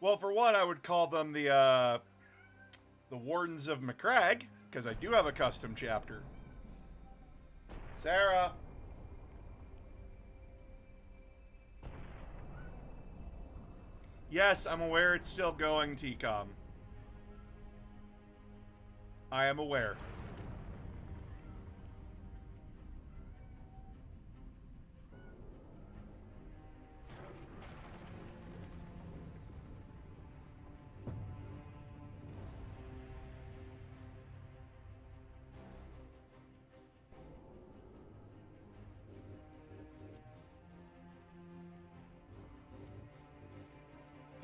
Well, for one, I would call them the Wardens of McCrag, because I do have a custom chapter. Sarah. Yes, I'm aware it's still going, TCOM. I am aware.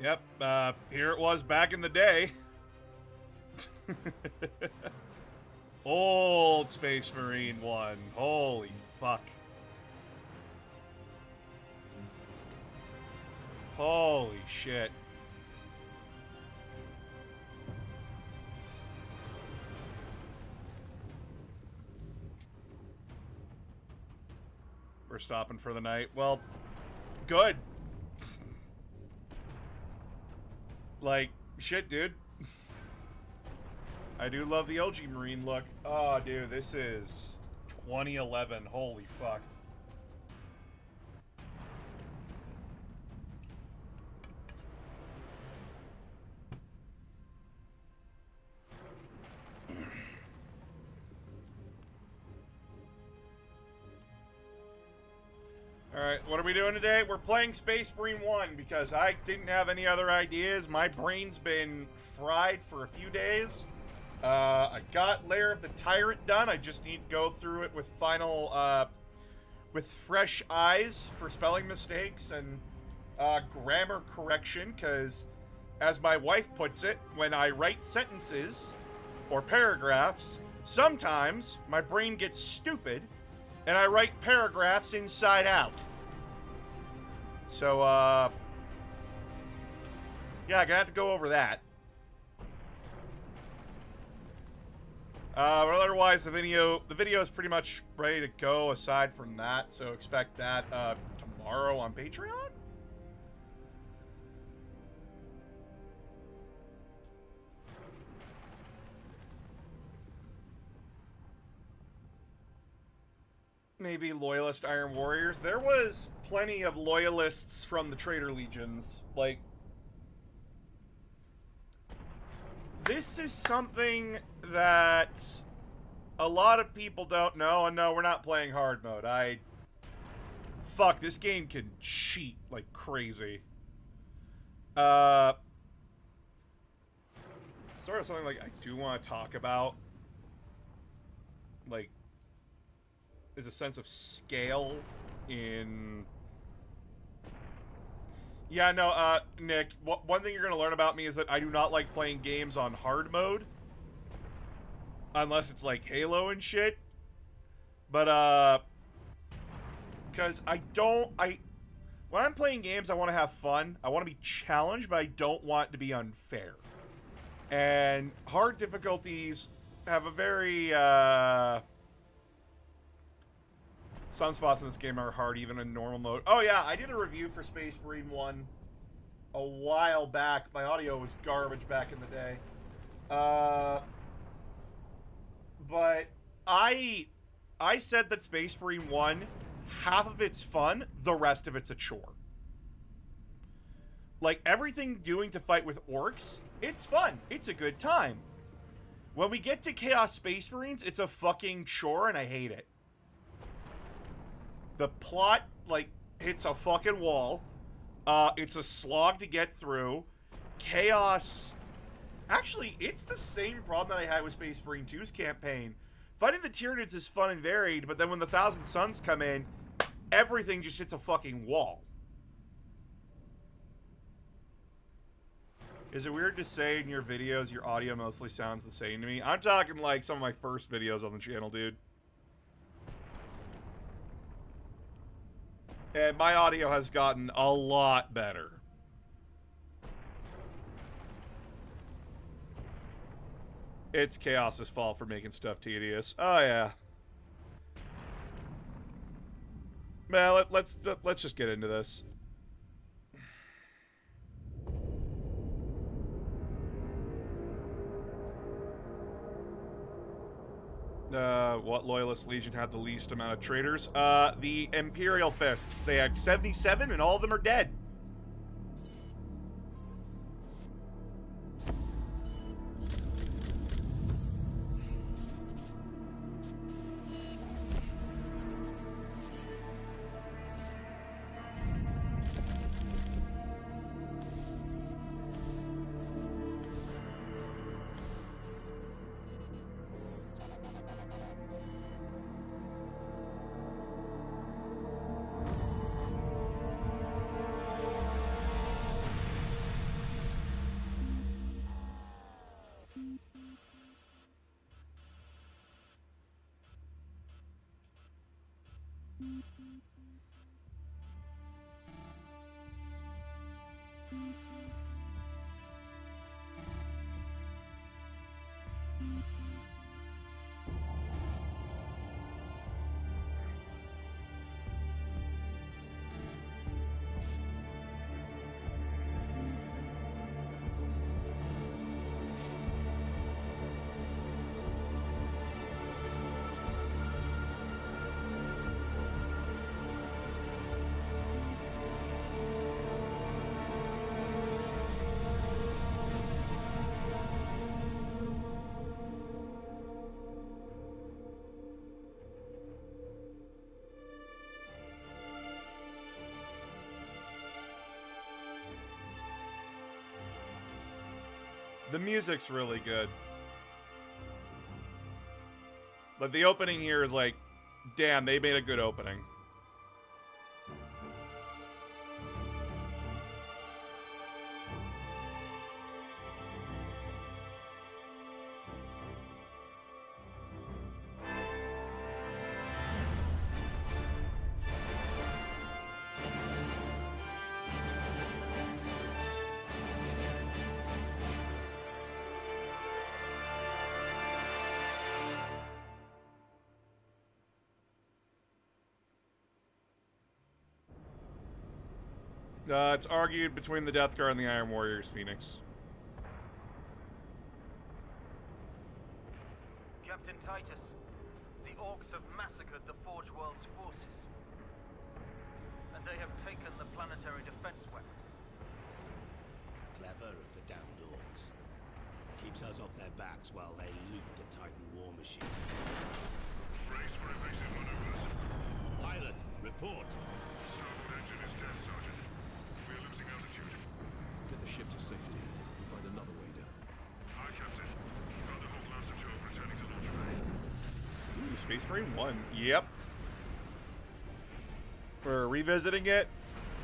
Yep, here it was back in the day. Old Space Marine 1. Holy fuck. Holy shit. We're stopping for the night. Well, good. Like, shit, dude. I do love the OG Marine look. Oh, dude, this is 2011. Holy fuck. Alright, what are we doing today? We're playing Space Marine 1 because I didn't have any other ideas. My brain's been fried for a few days. I got Lair of the Tyrant done. I just need to go through it with with fresh eyes for spelling mistakes and grammar correction, because, as my wife puts it, when I write sentences or paragraphs, sometimes my brain gets stupid and I write paragraphs inside out. So, yeah, gonna have to go over that. But otherwise, the video is pretty much ready to go aside from that, so expect that tomorrow on Patreon? Maybe Loyalist Iron Warriors. There was plenty of Loyalists from the Traitor Legions. Like, this is something that a lot of people don't know. And no, we're not playing hard mode. Fuck, this game can cheat like crazy. Sort of something like I do want to talk about. Like, is a sense of scale in... Yeah, no, Nick, one thing you're going to learn about me is that I do not like playing games on hard mode. Unless it's like Halo and shit. But, because when I'm playing games, I want to have fun. I want to be challenged, but I don't want to be unfair. And hard difficulties have a very, some spots in this game are hard, even in normal mode. Oh yeah, I did a review for Space Marine 1 a while back. My audio was garbage back in the day. But I said that Space Marine 1, half of it's fun, the rest of it's a chore. Like, everything doing to fight with orcs, it's fun. It's a good time. When we get to Chaos Space Marines, it's a fucking chore, and I hate it. The plot, like, hits a fucking wall. It's a slog to get through. Chaos... Actually, it's the same problem that I had with Space Marine 2's campaign. Fighting the Tyranids is fun and varied, but then when the Thousand Suns come in, everything just hits a fucking wall. Is it weird to say in your videos your audio mostly sounds the same to me? I'm talking like some of my first videos on the channel, dude. And my audio has gotten a lot better. It's Chaos's fault for making stuff tedious. Oh yeah. Well, let's just get into this. What Loyalist Legion had the least amount of traitors? The Imperial Fists. They had 77, and all of them are dead. The music's really good. But the opening here is like, damn, they made a good opening. It's argued between the Death Guard and the Iron Warriors, Phoenix. Captain Titus, the Orks have massacred the Forge World's forces. And they have taken the planetary defense weapons. Clever of the damned Orks. Keeps us off their backs while they loot the Titan war machine. Brace for evasive maneuvers. Pilot, report! Starboard engine is dead, Sergeant. We are losing altitude. Get the ship to safety. We'll find another way down. Aye, Captain. Thunderhawk Lancer Jove returning to launch bay. Ooh, Space Marine 1. Yep. For revisiting it,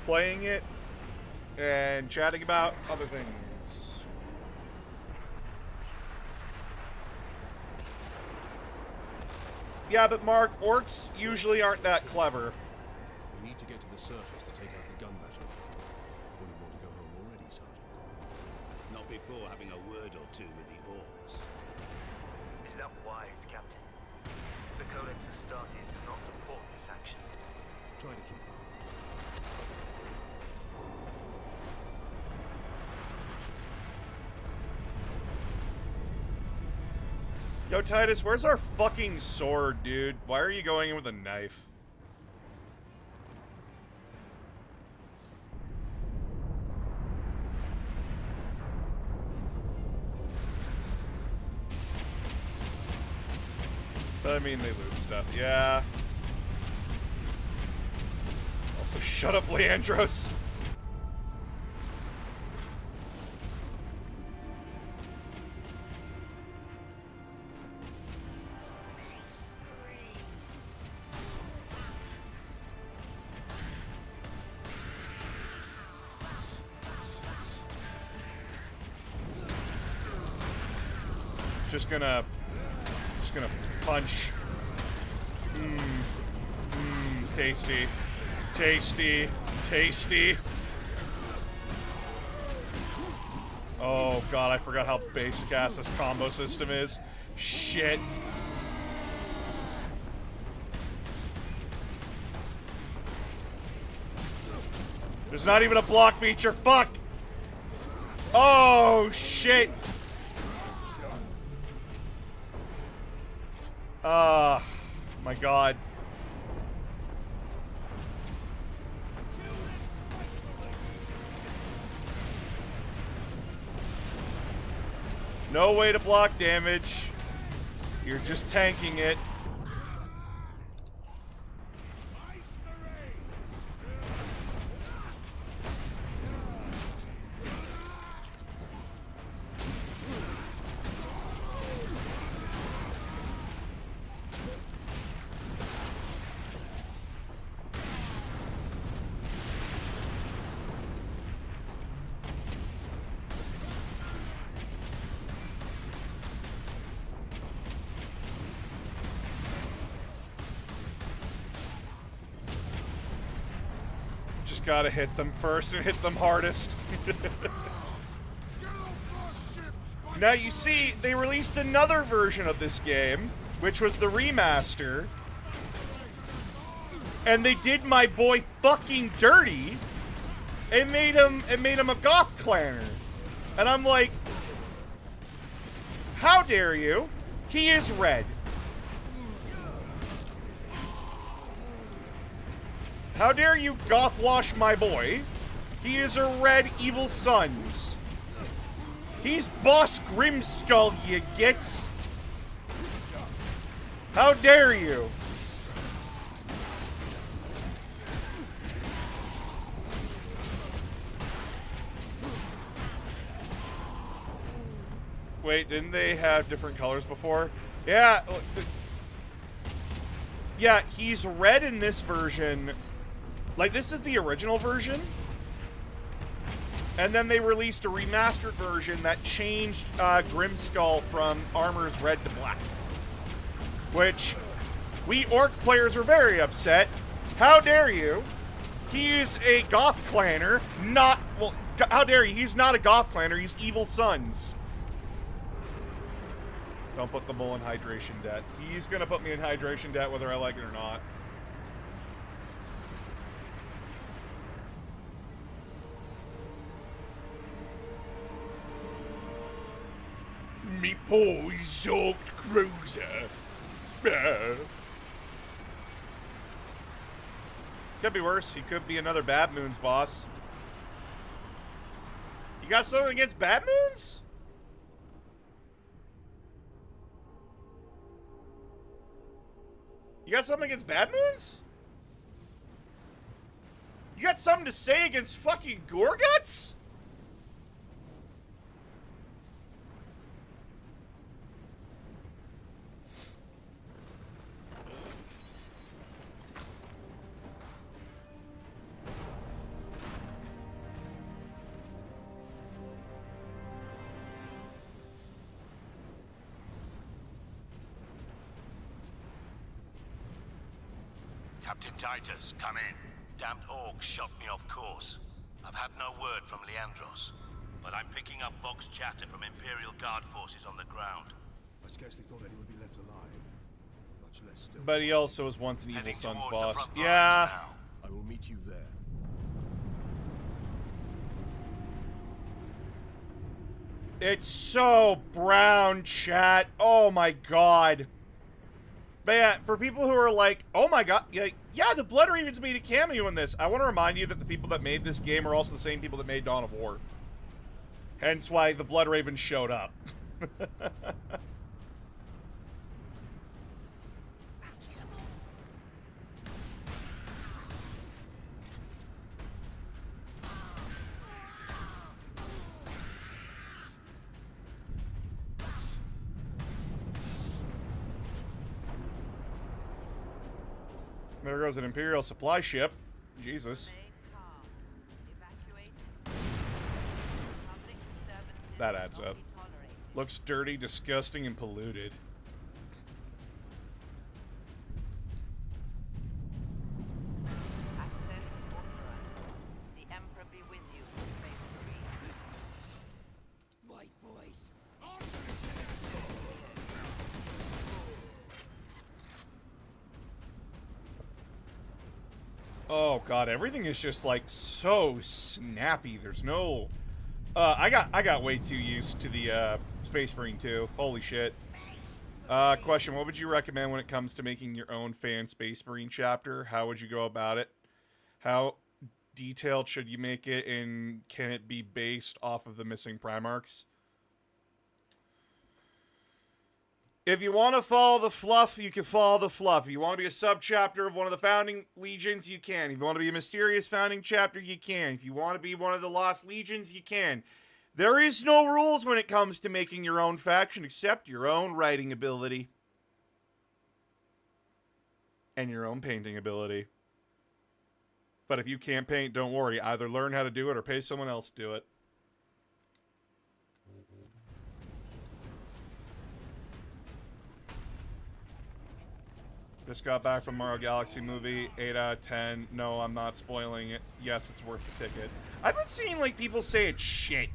playing it, and chatting about other things. Yeah, but Mark, Orks usually aren't that clever. We need to get to the surface to take out the gun battery. Or do you want to go home already, Sergeant? Not before having a word or two with the Orks. Is that wise, Captain? The Codex Astartes does not support this action. Try to keep up. Yo, Titus, where's our fucking sword, dude? Why are you going in with a knife? I mean, they loot stuff, yeah. Also, shut up, Leandros. Just gonna punch. Tasty. Tasty. Tasty. Oh god, I forgot how basic ass this combo system is. Shit. There's not even a block feature. Fuck. Oh shit. My god. No way to block damage. You're just tanking it. Gotta hit them first and hit them hardest. Now you see, they released another version of this game, which was the remaster. And they did my boy fucking dirty. It made him a goth clanner. And I'm like, how dare you? He is red. How dare you goth wash my boy? He is a red evil sons. He's Boss Grimskull, you gits. How dare you? Wait, didn't they have different colors before? Yeah. Yeah, he's red in this version. Like, this is the original version. And then they released a remastered version that changed Grimskull from armor's red to black. Which, we Orc players were very upset. How dare you? He is a goth clanner, not... Well, how dare you? He's not a goth clanner, he's evil sons. Don't put the bull in hydration debt. He's gonna put me in hydration debt whether I like it or not. Me poor soaked cruiser. Could be worse. He could be another Bad Moons boss. You got something against Bad Moons? You got something against Bad Moons? You got something to say against fucking Gorguts? Captain Titus, come in. Damned Orks shot me off course. I've had no word from Leandros, but I'm picking up Vox chatter from Imperial Guard forces on the ground. I scarcely thought anyone would be left alive. Much less still. But he also was once an Evil Heading Sons toward the boss. front lines Yeah. now. I will meet you there. It's so brown, chat. Oh my god. But yeah, for people who are like, oh my god, yeah, the Blood Ravens made a cameo in this. I want to remind you that the people that made this game are also the same people that made Dawn of War. Hence why the Blood Ravens showed up. There goes an Imperial supply ship. Jesus. That adds up. Looks dirty, disgusting, and polluted. Right, boys. Oh god, everything is just like so snappy. There's no I got way too used to the Space Marine 2. Holy shit. Question, what would you recommend when it comes to making your own fan Space Marine chapter? How would you go about it? How detailed should you make it, and can it be based off of the missing Primarchs? If you want to follow the fluff, you can follow the fluff. If you want to be a sub-chapter of one of the founding legions, you can. If you want to be a mysterious founding chapter, you can. If you want to be one of the lost legions, you can. There is no rules when it comes to making your own faction except your own writing ability. And your own painting ability. But if you can't paint, don't worry. Either learn how to do it or pay someone else to do it. Just got back from Mario Galaxy movie, 8 out of 10. No, I'm not spoiling it. Yes, it's worth the ticket. I've been seeing, like, people say it's shit.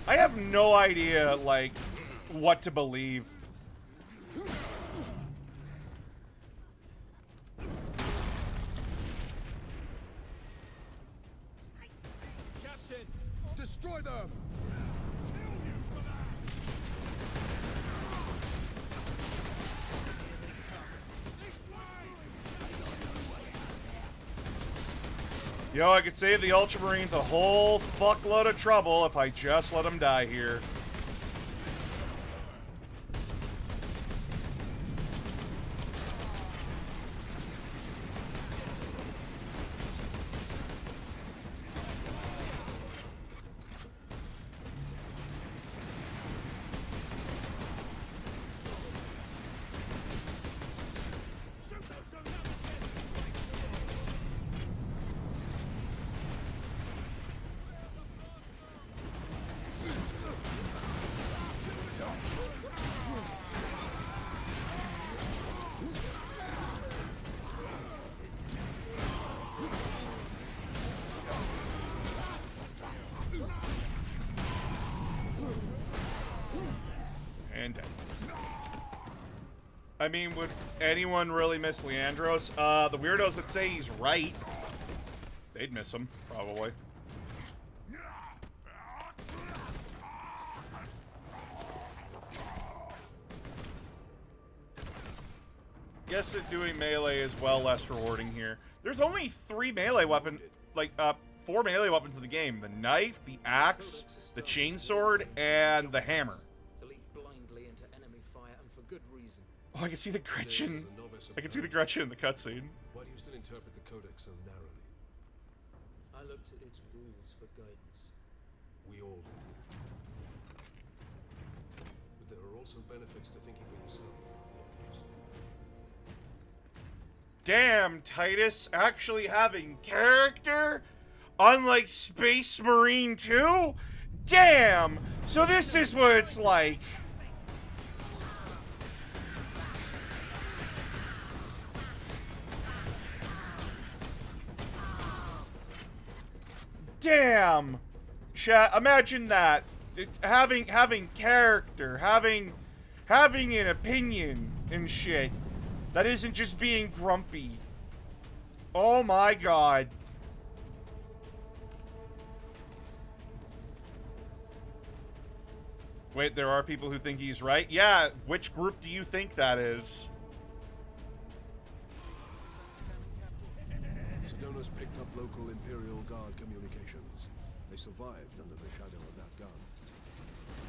I have no idea, like, what to believe. Captain, destroy them! Yo, I could save the Ultramarines a whole fuckload of trouble if I just let them die here. And I mean, would anyone really miss Leandros? The weirdos that say he's right, they'd miss him, probably. Guess that doing melee is well less rewarding here. There's only 3 melee weapons, like, 4 melee weapons in the game. The knife, the axe, the chainsword, and the hammer. Oh, I can see the Gretchen. I can see the Gretchen in the cutscene. Why do you still interpret the Codex so narrowly? I looked at its rules for guidance. We all do. But there are also benefits to thinking for yourself. Damn, Titus actually having character? Unlike Space Marine 2? Damn! So this is what it's like. Damn! Chat, imagine that. It's having character, having an opinion and shit. That isn't just being grumpy. Oh my god. Wait, there are people who think he's right? Yeah, which group do you think that is? Sedona's picked up local Imperial Guard communications. They survived under the shadow of that gun.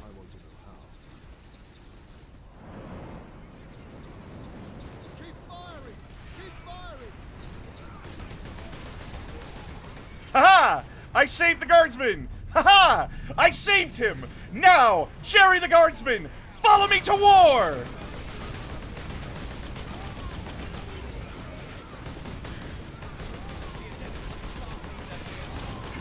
I want to know how. Keep firing! Keep firing! Haha! I saved the guardsman! Haha! I saved him! Now, Jerry the guardsman, follow me to war!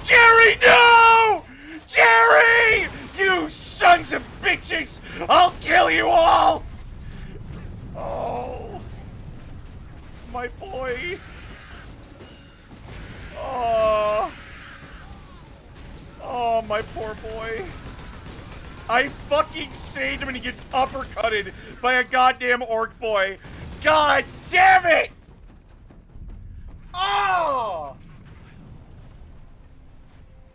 Jerry, no! Jerry! You sons of bitches! I'll kill you all! Oh. My boy. Oh. Oh, my poor boy. I fucking saved him and he gets uppercutted by a goddamn orc boy. God damn it! Oh!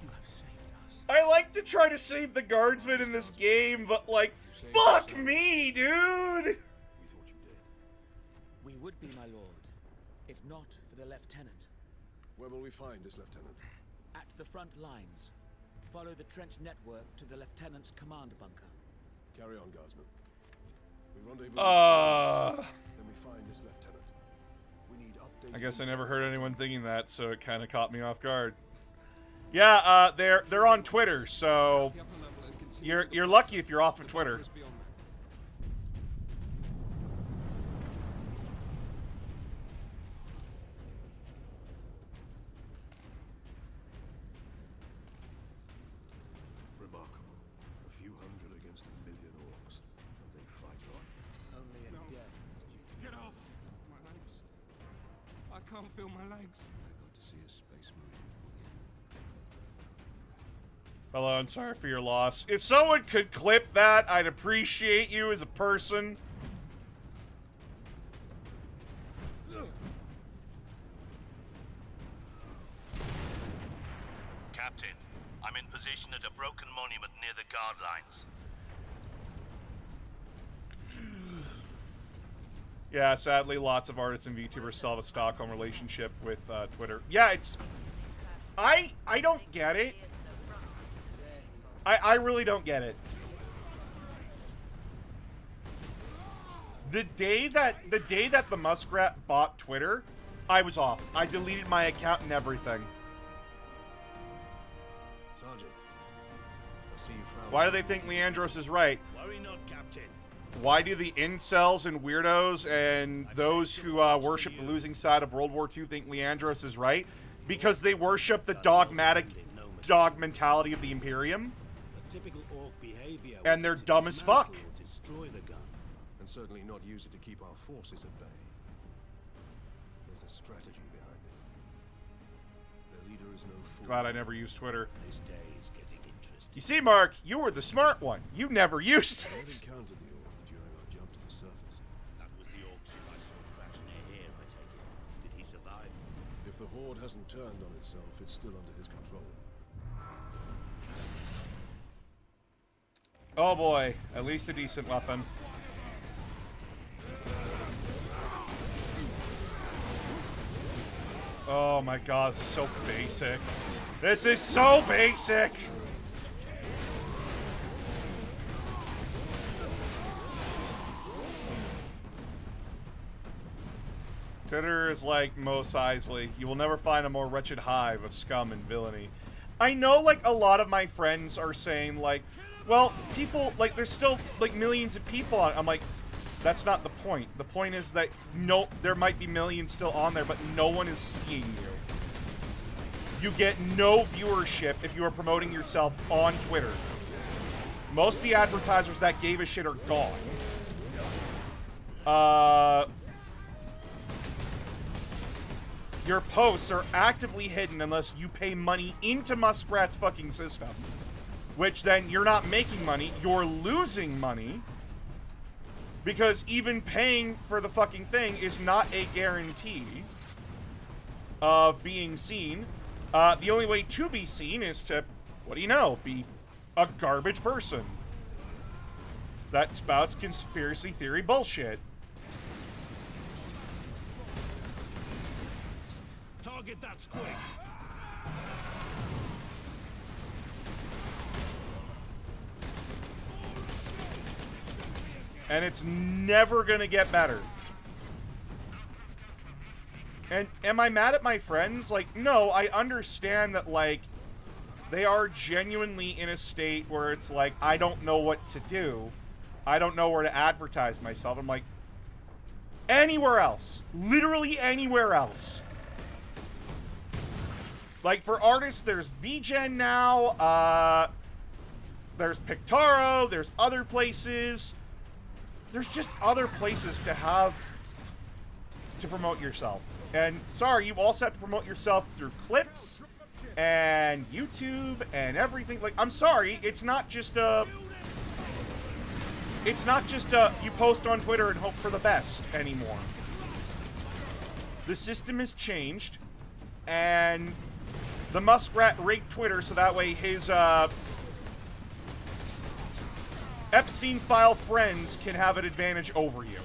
You have saved us. I like to to try to save the guardsmen in this game, but like, fuck me, dude! We thought you did. We would be, my lord, if not for the lieutenant. Where will we find this lieutenant? At the front lines. Follow the trench network to the lieutenant's command bunker. Carry on, guardsman. We rendezvous. Then we find this lieutenant. We need updated. I guess I never heard anyone thinking that, so it kind of caught me off guard. Yeah, they're on Twitter, so you're lucky if you're off of Twitter. Remarkable. A few hundred against 1 million orcs, and they fight on. Only in death. Get off! My legs. I can't feel my legs. I got to see a space marine before the end. Hello, I'm sorry for your loss. If someone could clip that, I'd appreciate you as a person. Captain, I'm in position at a broken monument near the guard lines. Yeah, sadly, lots of artists and VTubers still have a Stockholm relationship with Twitter. Yeah, it's... I don't get it. I really don't get it. The day that the Muskrat bought Twitter, I was off. I deleted my account and everything. Sergeant, I see you found. Why do they think Leandros is right? Worry not, Captain. Why do the incels and weirdos and those who worship the losing side of World War II think Leandros is right? Because they worship the dogmatic dog mentality of the Imperium. Typical orc behavior. And they're dumb as fuck. Destroy the gun. And certainly not use it to keep our forces at bay. There's a strategy behind it. Their leader is no fool. Glad I never used Twitter. This day is getting interesting. You see, Mark, you were the smart one. You never used I it. encountered the orc during our jump to the surface. That was the orc ship I saw crash near here, I take it. Did he survive? If the horde hasn't turned on itself, it's still under his control. Oh boy, at least a decent weapon. Oh my god, this is so basic. This is so basic! Twitter is like Mos Eisley. You will never find a more wretched hive of scum and villainy. I know, like, a lot of my friends are saying, like, well, people, like, there's still, like, millions of people on. I'm like, that's not the point. The point is that, no, there might be millions still on there, but no one is seeing you. You get no viewership if you are promoting yourself on Twitter. Most of the advertisers that gave a shit are gone. Your posts are actively hidden unless you pay money into Muskrat's fucking system. Which then you're not making money, you're losing money. Because even paying for the fucking thing is not a guarantee of being seen. The only way to be seen is to, what do you know, be a garbage person that spouts conspiracy theory bullshit. Target that squig. And it's never gonna get better. And am I mad at my friends? Like, no, I understand that, like, they are genuinely in a state where it's like, I don't know what to do. I don't know where to advertise myself. I'm like, anywhere else. Literally anywhere else. Like, for artists, there's VGen now, there's Pictaro, there's other places. There's just other places to have to promote yourself. And sorry, you also have to promote yourself through clips and YouTube and everything. Like, I'm sorry, it's not just a you post on Twitter and hope for the best anymore. The system has changed, and the Muskrat rigged Twitter so that way his Epstein file friends can have an advantage over you.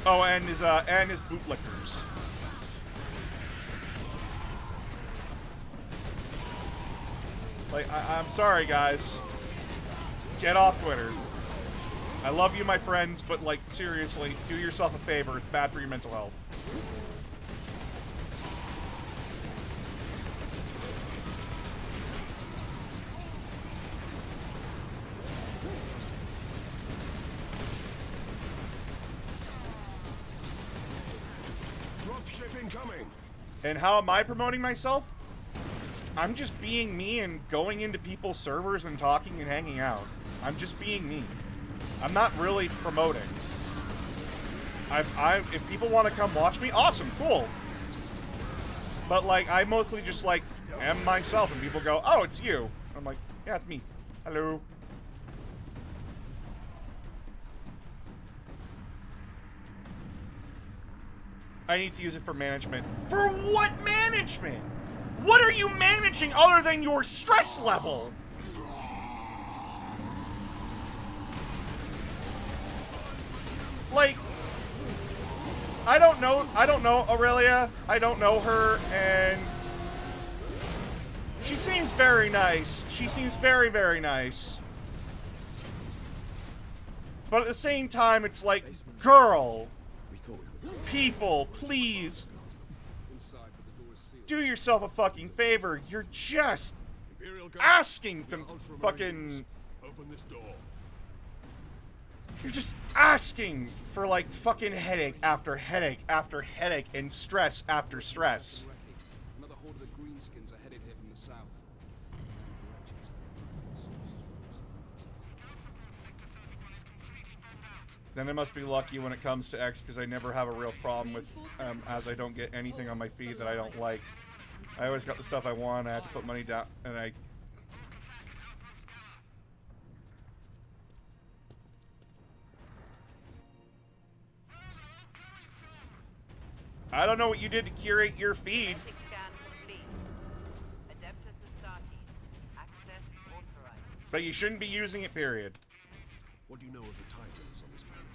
Oh, and his bootlickers. Like, I'm sorry, guys. Get off Twitter. I love you, my friends, but, like, seriously, do yourself a favor. It's bad for your mental health. Dropship incoming. And how am I promoting myself? I'm just being me and going into people's servers and talking and hanging out. I'm just being me. I'm not really promoting. If people want to come watch me, awesome, cool. But, like, I mostly just, like, am myself, and people go, oh, it's you. I'm like, yeah, it's me. Hello. I need to use it for management. For what management? What are you managing other than your stress level? Like, I don't know Aurelia. I don't know her, and she seems very nice. She seems very, very nice. But at the same time, it's like, girl, people, please, do yourself a fucking favor. You're just asking to fucking... Open this door. You're just asking for, like, fucking headache after headache after headache and stress after stress. Another horde of the greenskins are headed here from the south. Then I must be lucky when it comes to X, because I never have a real problem with, as I don't get anything on my feed that I don't like. I always got the stuff I want, I have to put money down, and I don't know what you did to curate your feed. But you shouldn't be using it, period. What do you know of the Titans on this planet?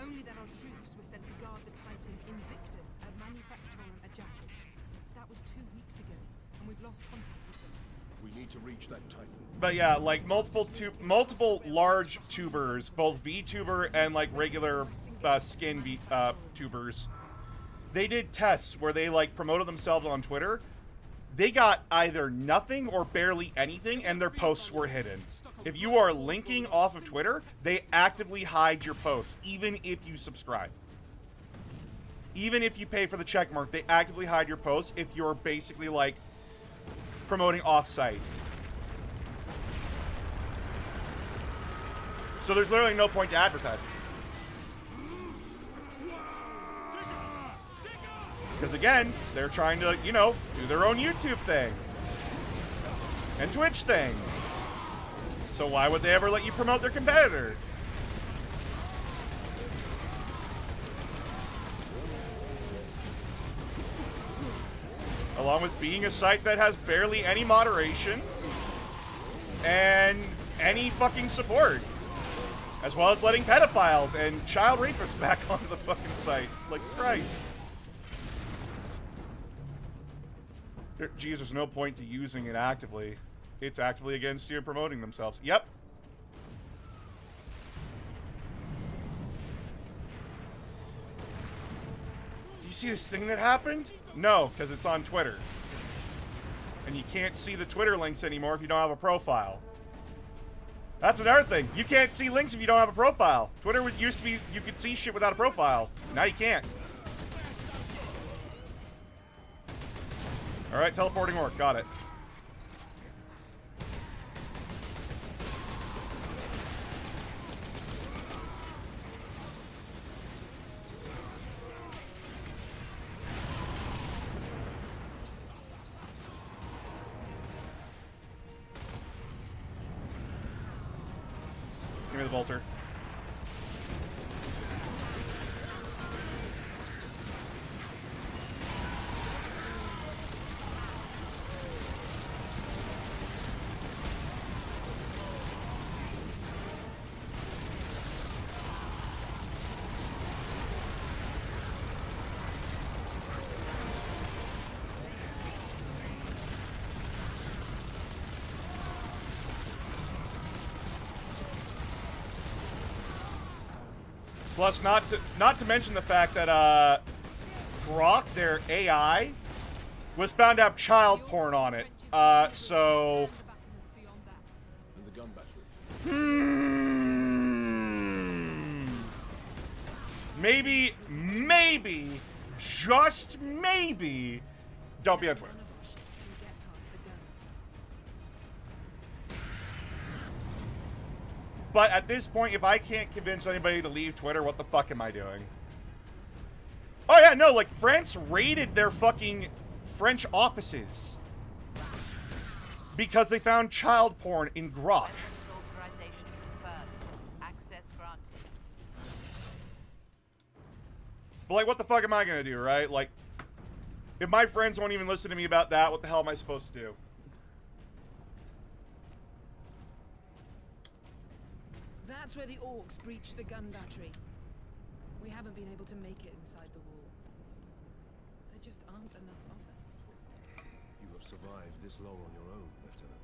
Only that our troops were sent to guard the Titan Invictus at Manufactorum Ajax. That was 2 weeks ago, and we've lost contact with them. We need to reach that Titan. But yeah, like multiple large tubers, both VTuber and like regular skin tubers. They did tests where they like promoted themselves on Twitter. They got either nothing or barely anything, and their posts were hidden. If you are linking off of Twitter, they actively hide your posts, even if you subscribe. Even if you pay for the check mark, they actively hide your posts if you're basically like promoting off-site. So there's literally no point to advertising. Because again, they're trying to, you know, do their own YouTube thing. And Twitch thing. So why would they ever let you promote their competitor? Along with being a site that has barely any moderation and any fucking support. As well as letting pedophiles and child rapists back onto the fucking site. Like, Christ. Geez, there's no point to using it actively. It's actively against you and promoting themselves. Yep. Do you see this thing that happened? No, because it's on Twitter. And you can't see the Twitter links anymore if you don't have a profile. That's another thing. You can't see links if you don't have a profile. Twitter used to be, you could see shit without a profile. Now you can't. Alright, teleporting orc. Got it. Give me the bolter. Plus, not to mention the fact that Grok, their AI, was found to have child porn on it. So And the gun battery. maybe, just maybe, don't be on Twitter. None of our ships can get past the gun. But at this point, if I can't convince anybody to leave Twitter, what the fuck am I doing? Oh yeah, no, like, France raided their fucking French offices because they found child porn in Grok. Authorization confirmed. Access granted. But, like, what the fuck am I gonna do, right? Like, if my friends won't even listen to me about that, what the hell am I supposed to do? That's where the Orks breached the gun battery. We haven't been able to make it inside the wall. There just aren't enough of us. You have survived this long on your own, Lieutenant.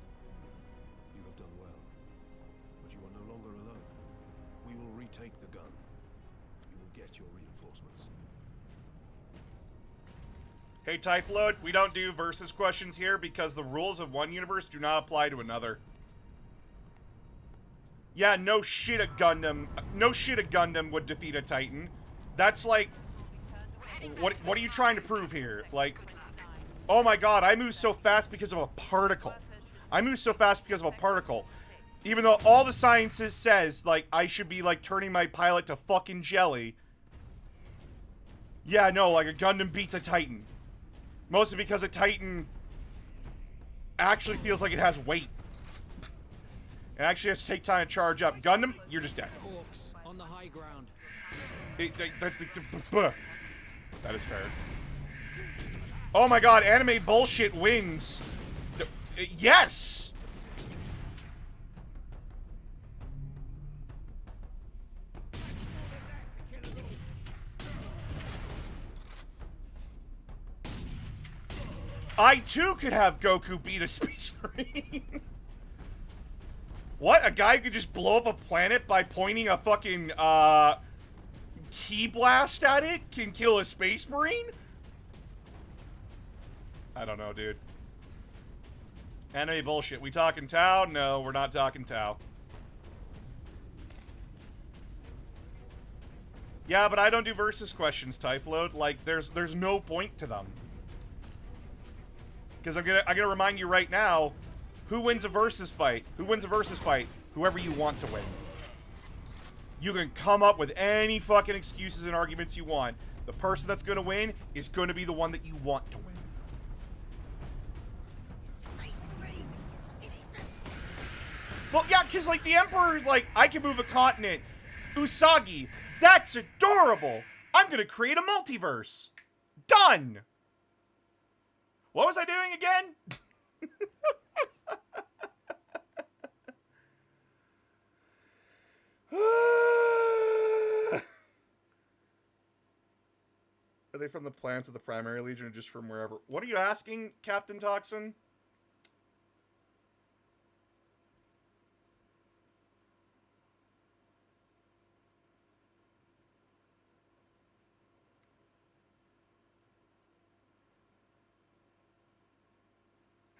You have done well. But you are no longer alone. We will retake the gun. You will get your reinforcements. Hey, Typhload, we don't do versus questions here because the rules of one universe do not apply to another. Yeah, no shit a Gundam would defeat a Titan. That's like, what are you trying to prove here? Like, oh my god, I move so fast because of a particle. I move so fast because of a particle. Even though all the sciences says, like, I should be, like, turning my pilot to fucking jelly. Yeah, no, like, a Gundam beats a Titan. Mostly because a Titan actually feels like it has weight. It actually has to take time to charge up. Gundam, you're just dead. Orks on the high ground. That is fair. Oh my god, anime bullshit wins. Yes! I too could have Goku beat a Space Marine. What? A guy could just blow up a planet by pointing a fucking, key blast at it? Can kill a Space Marine? I don't know, dude. Anime bullshit. We talking Tau? No, we're not talking Tau. Yeah, but I don't do versus questions, Typhload. Like, there's no point to them. Because I'm gonna remind you right now, who wins a versus fight? Who wins a versus fight? Whoever you want to win. You can come up with any fucking excuses and arguments you want. The person that's gonna win is gonna be the one that you want to win. Well, yeah, because, like, the Emperor's like, I can move a continent. Usagi, that's adorable. I'm gonna create a multiverse. Done. What was I doing again? Are they from the plants of the primary legion or just from wherever? What are you asking, Captain Toxin?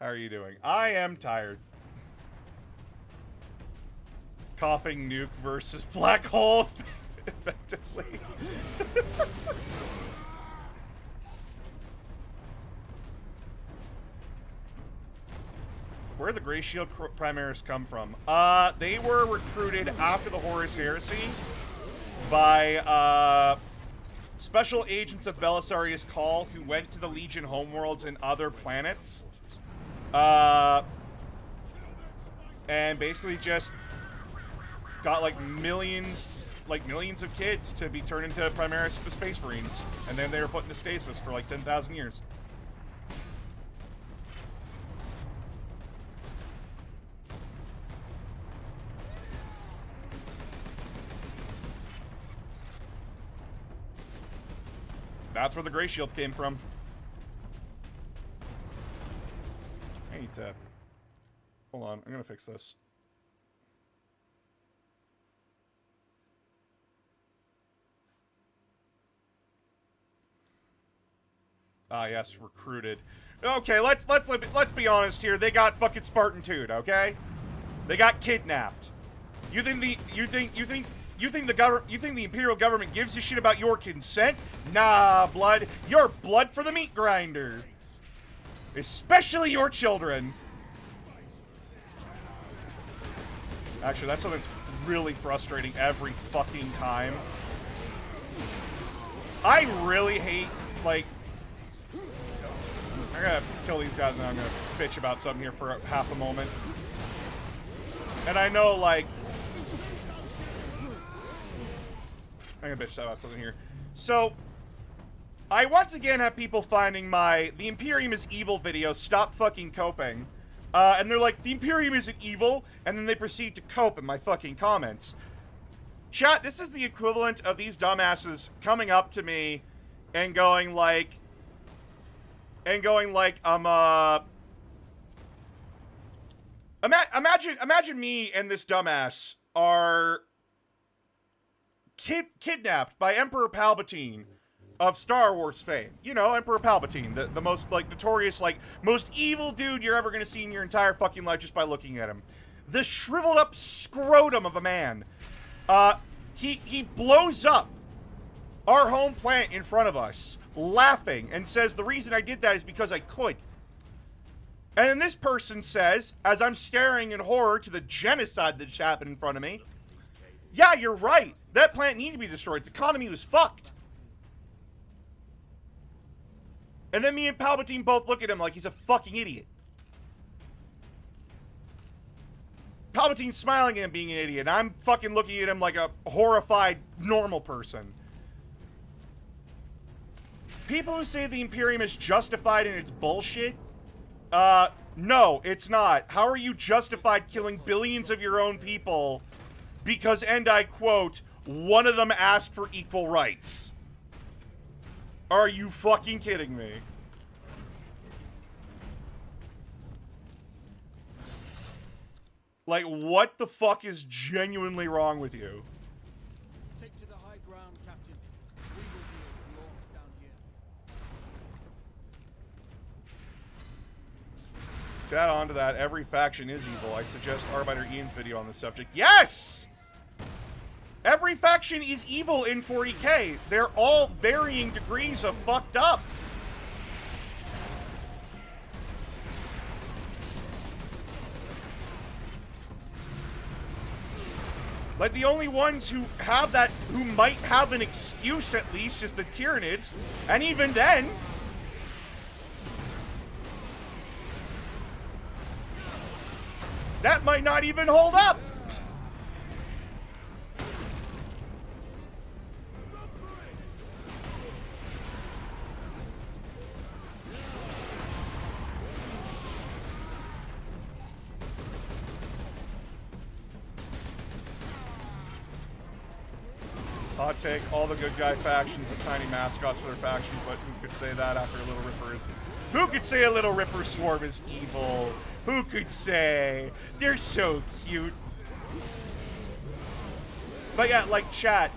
How are you doing? I am tired. Coughing nuke versus black hole, effectively. Where did the Grey Shield Primaris come from? They were recruited after the Horus Heresy by special agents of Belisarius Cawl who went to the Legion homeworlds and other planets. And basically just got like millions of kids to be turned into Primaris Space Marines, and then they were put into stasis for like 10,000 years. That's where the Grey Shields came from. I need to... Hold on, I'm gonna fix this. Ah, yes, recruited. Okay, let's be honest here. They got fucking Spartan-2'd, okay? They got kidnapped. You think the Imperial government gives a shit about your consent? Nah, blood. You're blood for the meat grinder. Especially your children. Actually, that's something that's really frustrating every fucking time. I really hate, like... I'm gonna kill these guys and then I'm gonna bitch about something here for half a moment. And I know, like... I'm gonna bitch about something here. So, I once again have people finding my The Imperium is Evil video, stop fucking coping. And they're like, the Imperium isn't evil, and then they proceed to cope in my fucking comments. Chat, this is the equivalent of these dumbasses coming up to me and going like, imagine me and this dumbass are kidnapped by Emperor Palpatine of Star Wars fame. You know, Emperor Palpatine, the most, like, notorious, like, most evil dude you're ever gonna see in your entire fucking life just by looking at him. The shriveled up scrotum of a man. He blows up our home planet in front of us, laughing, and says, the reason I did that is because I could. And then this person says, as I'm staring in horror to the genocide that just happened in front of me, yeah, you're right. That planet needed to be destroyed. Its economy was fucked. And then me and Palpatine both look at him like he's a fucking idiot. Palpatine's smiling at him being an idiot, and I'm fucking looking at him like a horrified, normal person. People who say the Imperium is justified in its bullshit, no, it's not. How are you justified killing billions of your own people because, and I quote, one of them asked for equal rights? Are you fucking kidding me? Like, what the fuck is genuinely wrong with you? Take to the high ground, Captain. We will deal with the Orks down here. To add on to that, every faction is evil. I suggest Arbiter Ian's video on this subject. Yes! Every faction is evil in 40k. They're all varying degrees of fucked up. Like, the only ones who have that, who might have an excuse at least, is the Tyranids. And even then, that might not even hold up. Hot take, all the good guy factions have tiny mascots for their factions, but who could say that after a Little Ripper is... Who could say a Little Ripper swarm is evil? Who could say? They're so cute. But yeah, like, chat.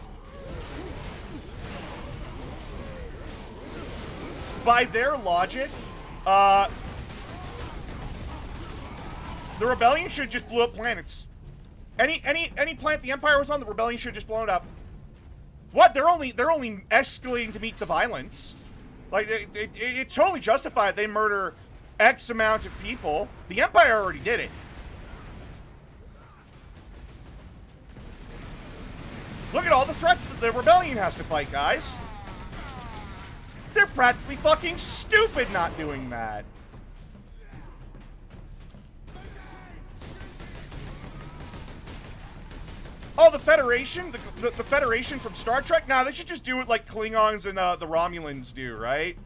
By their logic, the Rebellion should just blow up planets. Any planet the Empire was on, the Rebellion should just blow it up. What? They're only escalating to meet the violence. Like, it's totally justified they murder X amount of people. The Empire already did it. Look at all the threats that the Rebellion has to fight, guys. They're practically fucking stupid not doing that. Oh, the Federation? The Federation from Star Trek? Nah, they should just do it like Klingons and the Romulans do, right?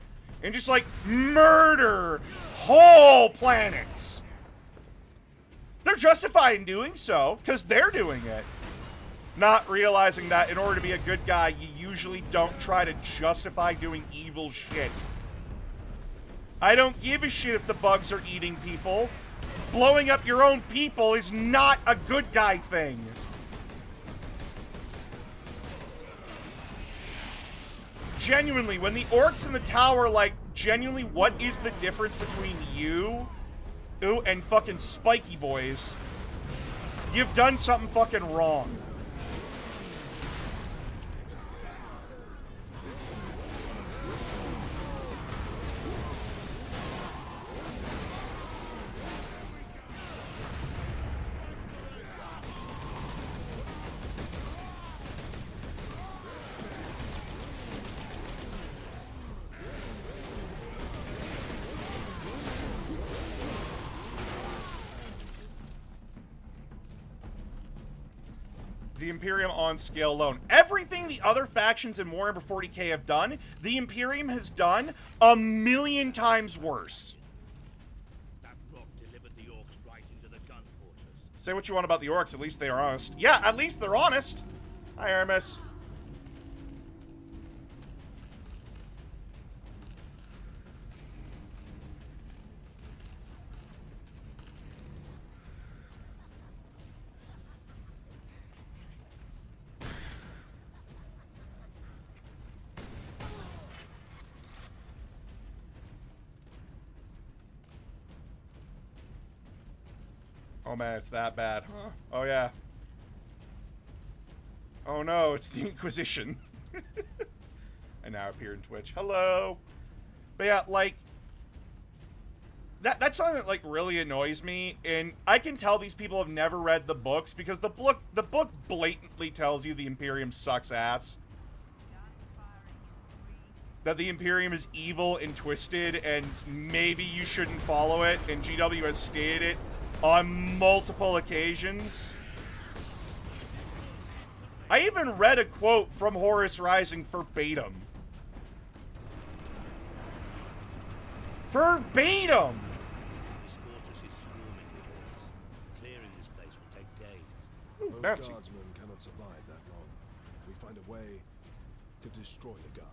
And just, like, murder whole planets. They're justified in doing so, because they're doing it. Not realizing that in order to be a good guy, you usually don't try to justify doing evil shit. I don't give a shit if the bugs are eating people. Blowing up your own people is not a good guy thing. Genuinely, when the Orks in the tower, like, genuinely, what is the difference between you and fucking Spiky Boys? You've done something fucking wrong. The Imperium on scale alone. Everything the other factions in Warhammer 40k have done, the Imperium has done 1,000,000 times worse. That rock delivered the Orks right into the gun fortress. Say what you want about the Orks, at least they are honest. Yeah, at least they're honest. Hi, Aramis. Oh man, it's that bad. Huh? Oh yeah. Oh no, it's the Inquisition. I now appear in Twitch. Hello. But yeah, like that's something that like really annoys me, and I can tell these people have never read the books because the book blatantly tells you the Imperium sucks ass. That the Imperium is evil and twisted, and maybe you shouldn't follow it, and GW has stated it on multiple occasions. I even read a quote from Horus Rising verbatim. Verbatim! This fortress is swarming with Orks. Clearing this place will take days. Ooh, Those bouncy. guardsmen cannot survive that long. We find a way to destroy the gun.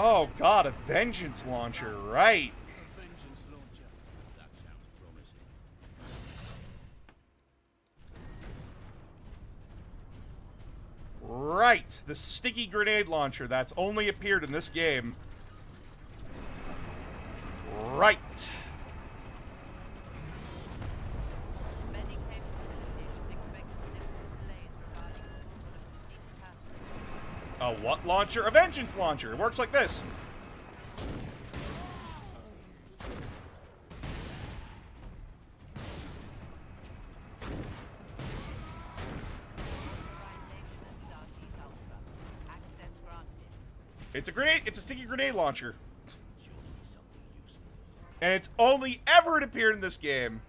Oh god, a vengeance launcher, right. Vengeance launcher. That sounds promising. Right, the sticky grenade launcher that's only appeared in this game. Right. Many capabilities expect significant delays regarding the A what launcher? A vengeance launcher. It works like this. access granted. It's a grenade. It's a sticky grenade launcher. Sure to be something useful. And it's only ever appeared in this game.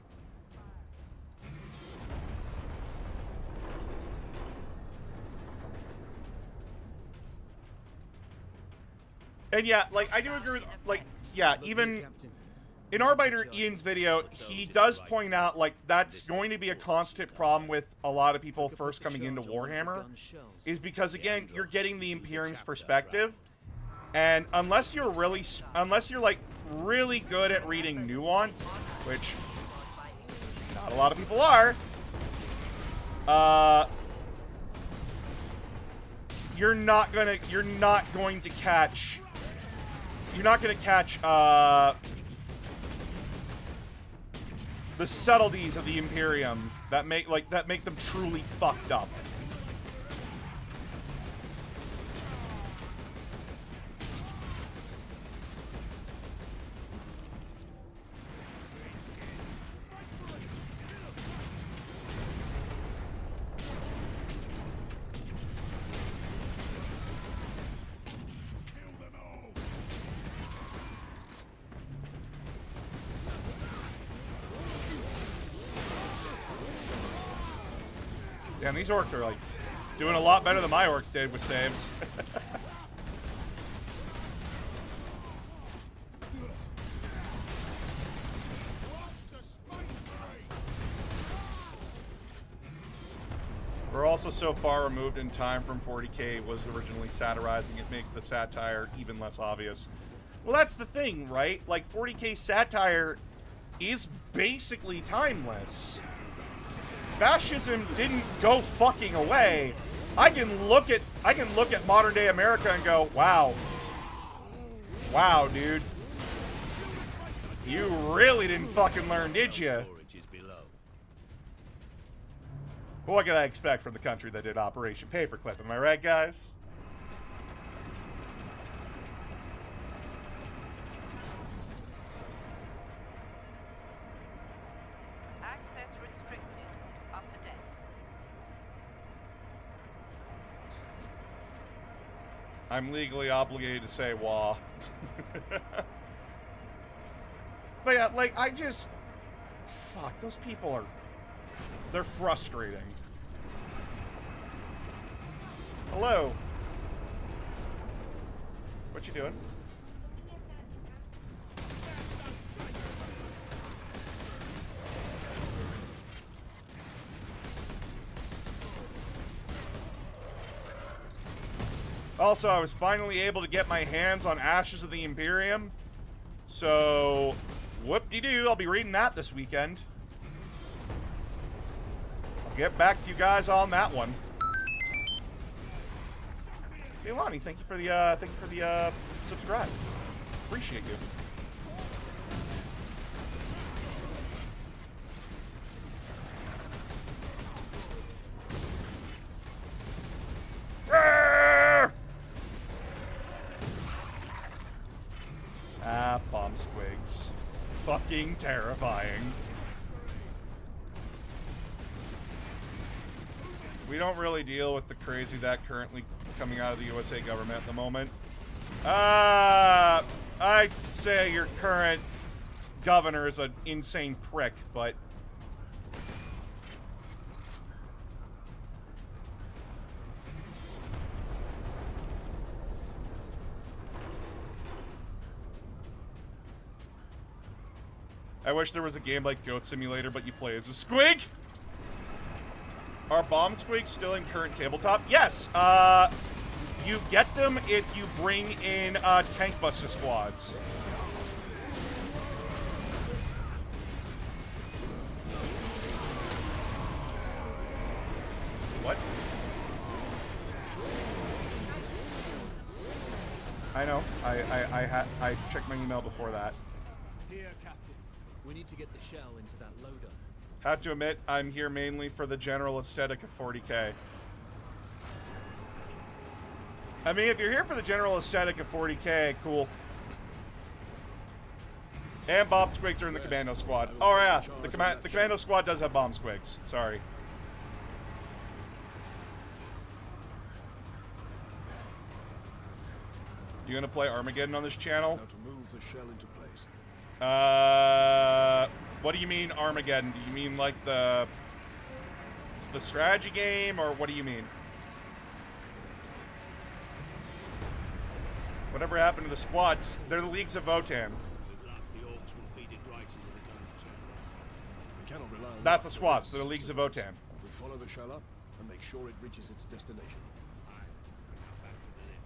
And yeah, like, I do agree with, like, yeah, even in Arbiter Ian's video, he does point out, like, that's going to be a constant problem with a lot of people first coming into Warhammer, is because, again, you're getting the Imperium's perspective, and unless you're really, like, really good at reading nuance, which not a lot of people are, you're not going to catch the subtleties of the Imperium that make them truly fucked up. Damn, these orcs are, like, doing a lot better than my orcs did with saves. We're also so far removed in time from 40k was originally satirizing. It makes the satire even less obvious. Well, that's the thing, right? Like, 40k satire is basically timeless. fascism didn't go fucking away. I can look at modern day America and go, wow. Wow, dude. You really didn't fucking learn, did you? Storage is below. What could I expect from the country that did Operation Paperclip? Am I right, guys? Access restricted. Upper decks. I'm legally obligated to say wah. But yeah, like, I just... Fuck, those people are... They're frustrating. Hello. What you doing? Also, I was finally able to get my hands on Ashes of the Imperium. So, whoop-de-doo, I'll be reading that this weekend. I'll get back to you guys on that one. Hey, Lonnie, thank you for the subscribe. Appreciate you. Ah, bomb squigs. Fucking terrifying. We don't really deal with the crazy that currently coming out of the USA government at the moment. I'd say your current governor is an insane prick, but... I wish there was a game like Goat Simulator, but you play as a squig! Are bomb squigs still in current tabletop? Yes! You get them if you bring in tank buster squads. What? I know. I checked my email before that. Here, Captain. We need to get the shell into that loader. Have to admit, I'm here mainly for the general aesthetic of 40k. I mean, if you're here for the general aesthetic of 40k, cool. And bomb squigs are in the commando squad. Oh yeah, the commando squad does have bomb squigs. Sorry. You gonna play Armageddon on this channel? Now to move the shell into place. What do you mean Armageddon? Do you mean like the strategy game, or what do you mean? Whatever happened to the squads? They're the Leagues of Votan. With luck, the Orks will feed it right into the gun's chamber. We cannot rely on That's the that. squads. They're the Leagues of Votan. We follow the shell up and make sure it reaches its destination. Aye. Now back to the lift.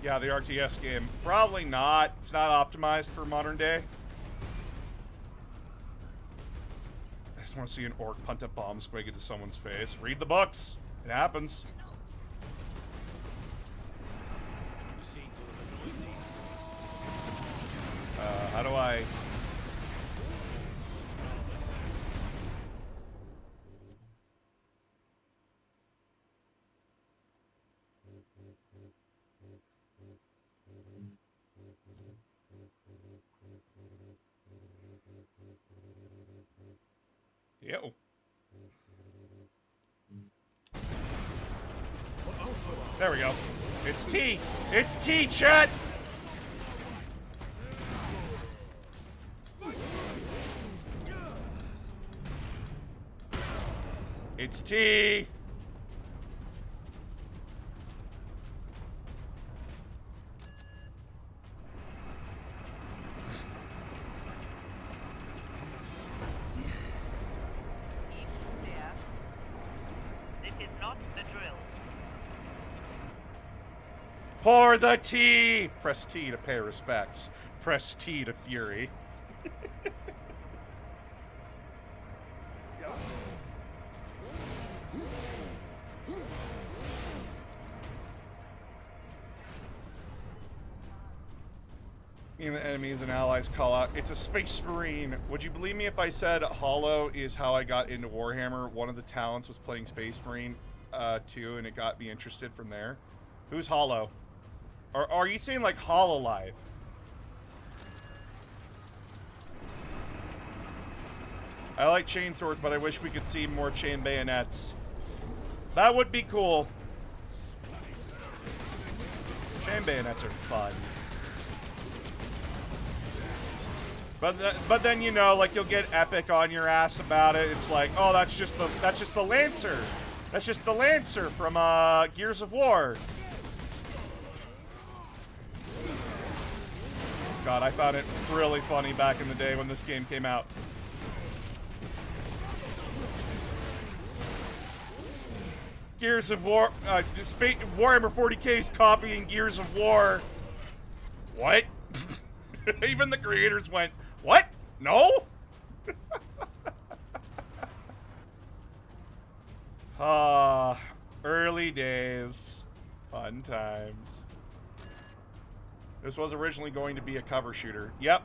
Yeah, the RTS game. Probably not. It's not optimized for modern day. I just want to see an orc punt a bomb squig into someone's face. Read the books. It happens. You seem to have annoyed me. How do I... Yo. There we go. It's T. It's T, chat. It's T. East clear. This is Pour the tea! Press T to pay respects. Press T to fury. Even enemies and allies call out, it's a space marine. Would you believe me if I said Hollow is how I got into Warhammer? One of the talents was playing Space Marine too, and it got me interested from there. Who's Hollow? Or are you saying like Hololive? I like chainswords, but I wish we could see more chain bayonets. That would be cool. Chain bayonets are fun. But then, you know, like, you'll get epic on your ass about it. It's like, oh, that's just the Lancer. That's just the Lancer from Gears of War. God, I found it really funny back in the day when this game came out. Gears of War, Warhammer 40K's copying Gears of War. What? Even the creators went, what? No? Early days. Fun times. This was originally going to be a cover shooter. Yep.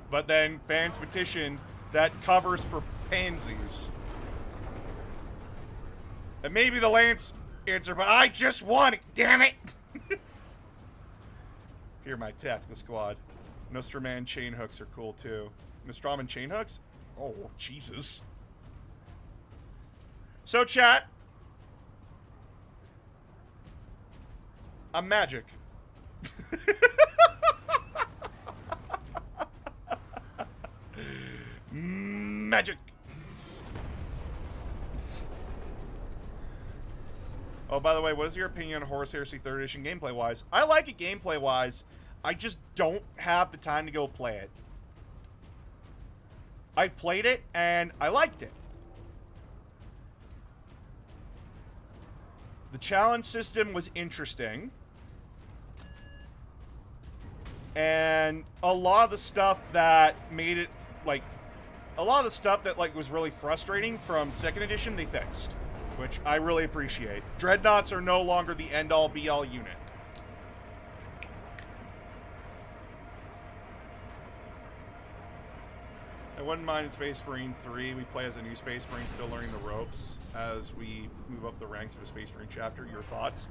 But then fans petitioned that covers for pansies. And maybe the Lance answer, but I just want it, damn it! Fear my tactical squad. Nostraman chain hooks are cool too. Nostraman chain hooks? Oh, Jesus. So, chat. I'm magic. Magic. Oh, by the way, what is your opinion on Horus Heresy 3rd Edition gameplay-wise? I like it gameplay-wise. I just don't have the time to go play it. I played it, and I liked it. The challenge system was interesting. And a lot of the stuff that made it, like... A lot of the stuff that, like, was really frustrating from 2nd Edition, they fixed. Which I really appreciate. Dreadnoughts are no longer the end-all, be-all unit. I wouldn't mind in Space Marine 3. We play as a new Space Marine, still learning the ropes as we move up the ranks of a Space Marine chapter. Your thoughts?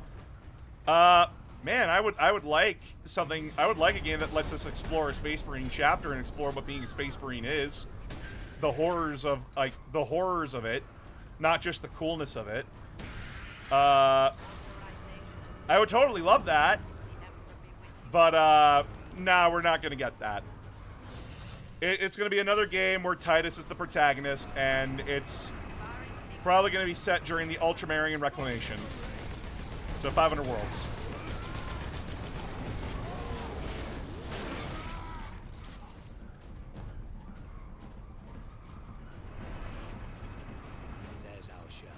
Man, I would like something. I would like a game that lets us explore a Space Marine chapter and explore what being a Space Marine is. The horrors of it, not just the coolness of it. I would totally love that, but nah, we're not gonna get that. It's going to be another game where Titus is the protagonist, and it's probably going to be set during the Ultramarine Reclamation. So 500 Worlds. There's our shell.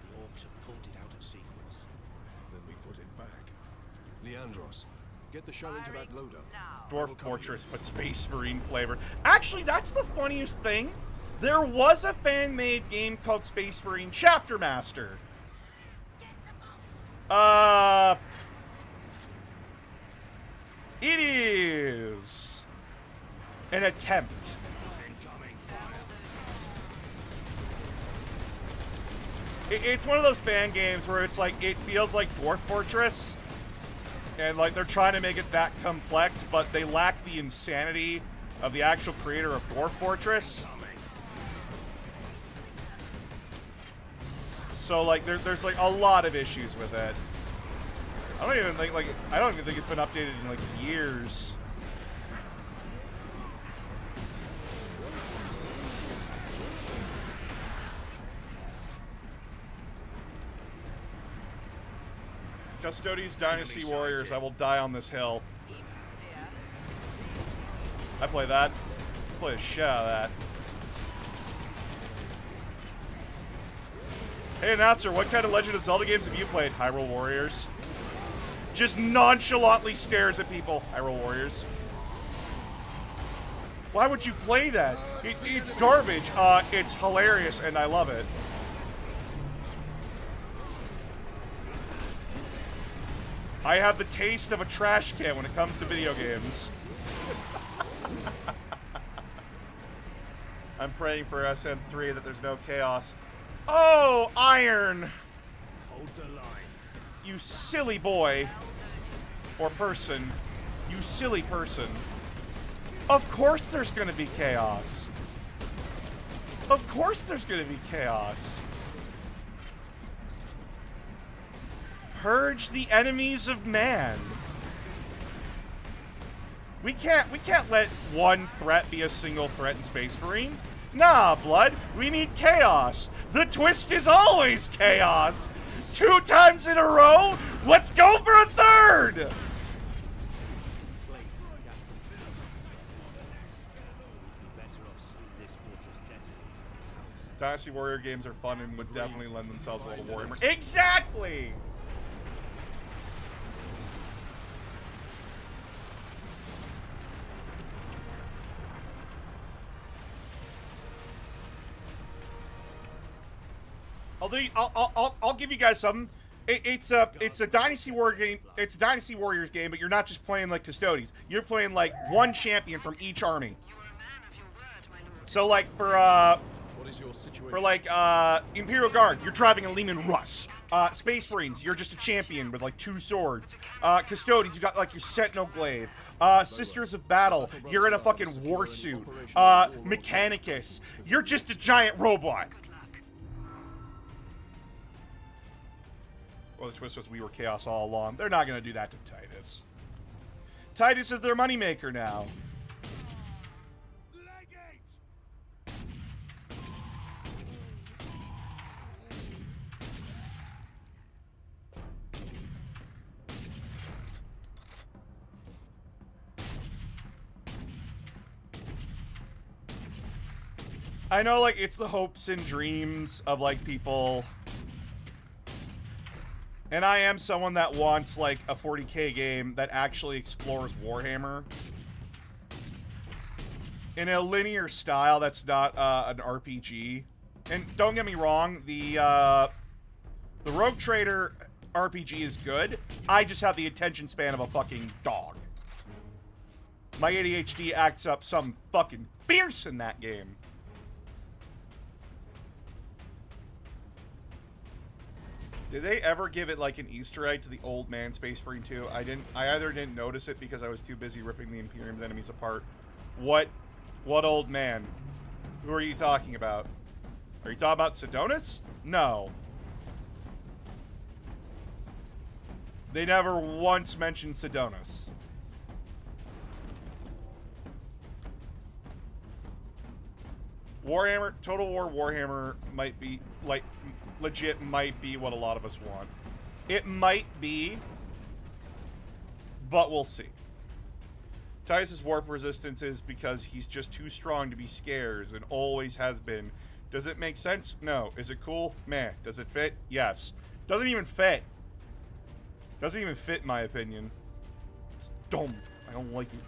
The Orks have pulled it out of sequence. Then we put it back. Leandros, get the shell into that loader. Dwarf Fortress, but Space Marine flavor. Actually, that's the funniest thing. There was a fan-made game called Space Marine Chapter Master. It is an attempt. It's one of those fan games where it's like, it feels like Dwarf Fortress. And, like, they're trying to make it that complex, but they lack the insanity of the actual creator of Dwarf Fortress. So, like, there's like, a lot of issues with it. I don't even think it's been updated in, like, years. Custodes Dynasty Warriors, I will die on this hill. I play that. I play the shit out of that. Hey, announcer, what kind of Legend of Zelda games have you played? Hyrule Warriors. just nonchalantly stares at people. I roll warriors. Why would you play that? It's garbage. It's hilarious, and I love it. I have the taste of a trash can when it comes to video games. I'm praying for SN3 that there's no chaos. Oh, iron! Hold the line. You silly boy. Or person. You silly person. Of course there's gonna be chaos. Of course there's gonna be chaos. Purge the enemies of man. We can't let one threat be a single threat in Space Marine. Nah, blood. We need chaos. The twist is always chaos. 2 times in a row? Let's go for a third! Dynasty Warrior games are fun and would definitely lend themselves well to Warhammer. Exactly! I'll give you guys something. It's a Dynasty Warrior game. It's a Dynasty Warriors game, but you're not just playing like custodies. You're playing like one champion from each army. So like for Imperial Guard, you're driving a Lehman Russ. Space Marines, you're just a champion with like 2 swords. Custodies, you got like your Sentinel Glaive. Sisters of Battle, you're in a fucking war suit. Mechanicus, you're just a giant robot. Well, the twist was we were chaos all along. They're not going to do that to Titus. Titus is their moneymaker now. I know, like, it's the hopes and dreams of, like, people. And I am someone that wants, like, a 40k game that actually explores Warhammer in a linear style that's not an RPG. And don't get me wrong, the Rogue Trader RPG is good. I just have the attention span of a fucking dog. My ADHD acts up something fucking fierce in that game. Did they ever give it like an Easter egg to the old man Space Marine 2? I either didn't notice it because I was too busy ripping the Imperium's enemies apart. What old man? Who are you talking about? Are you talking about Sidonus? No. They never once mentioned Sidonus. Warhammer, Total War Warhammer might be, like, legit might be what a lot of us want. It might be, but we'll see. Titus' warp resistance is because he's just too strong to be scarce and always has been. Does it make sense? No. Is it cool? Meh. Does it fit? Yes. Doesn't even fit. Doesn't even fit, in my opinion. It's dumb. I don't like it.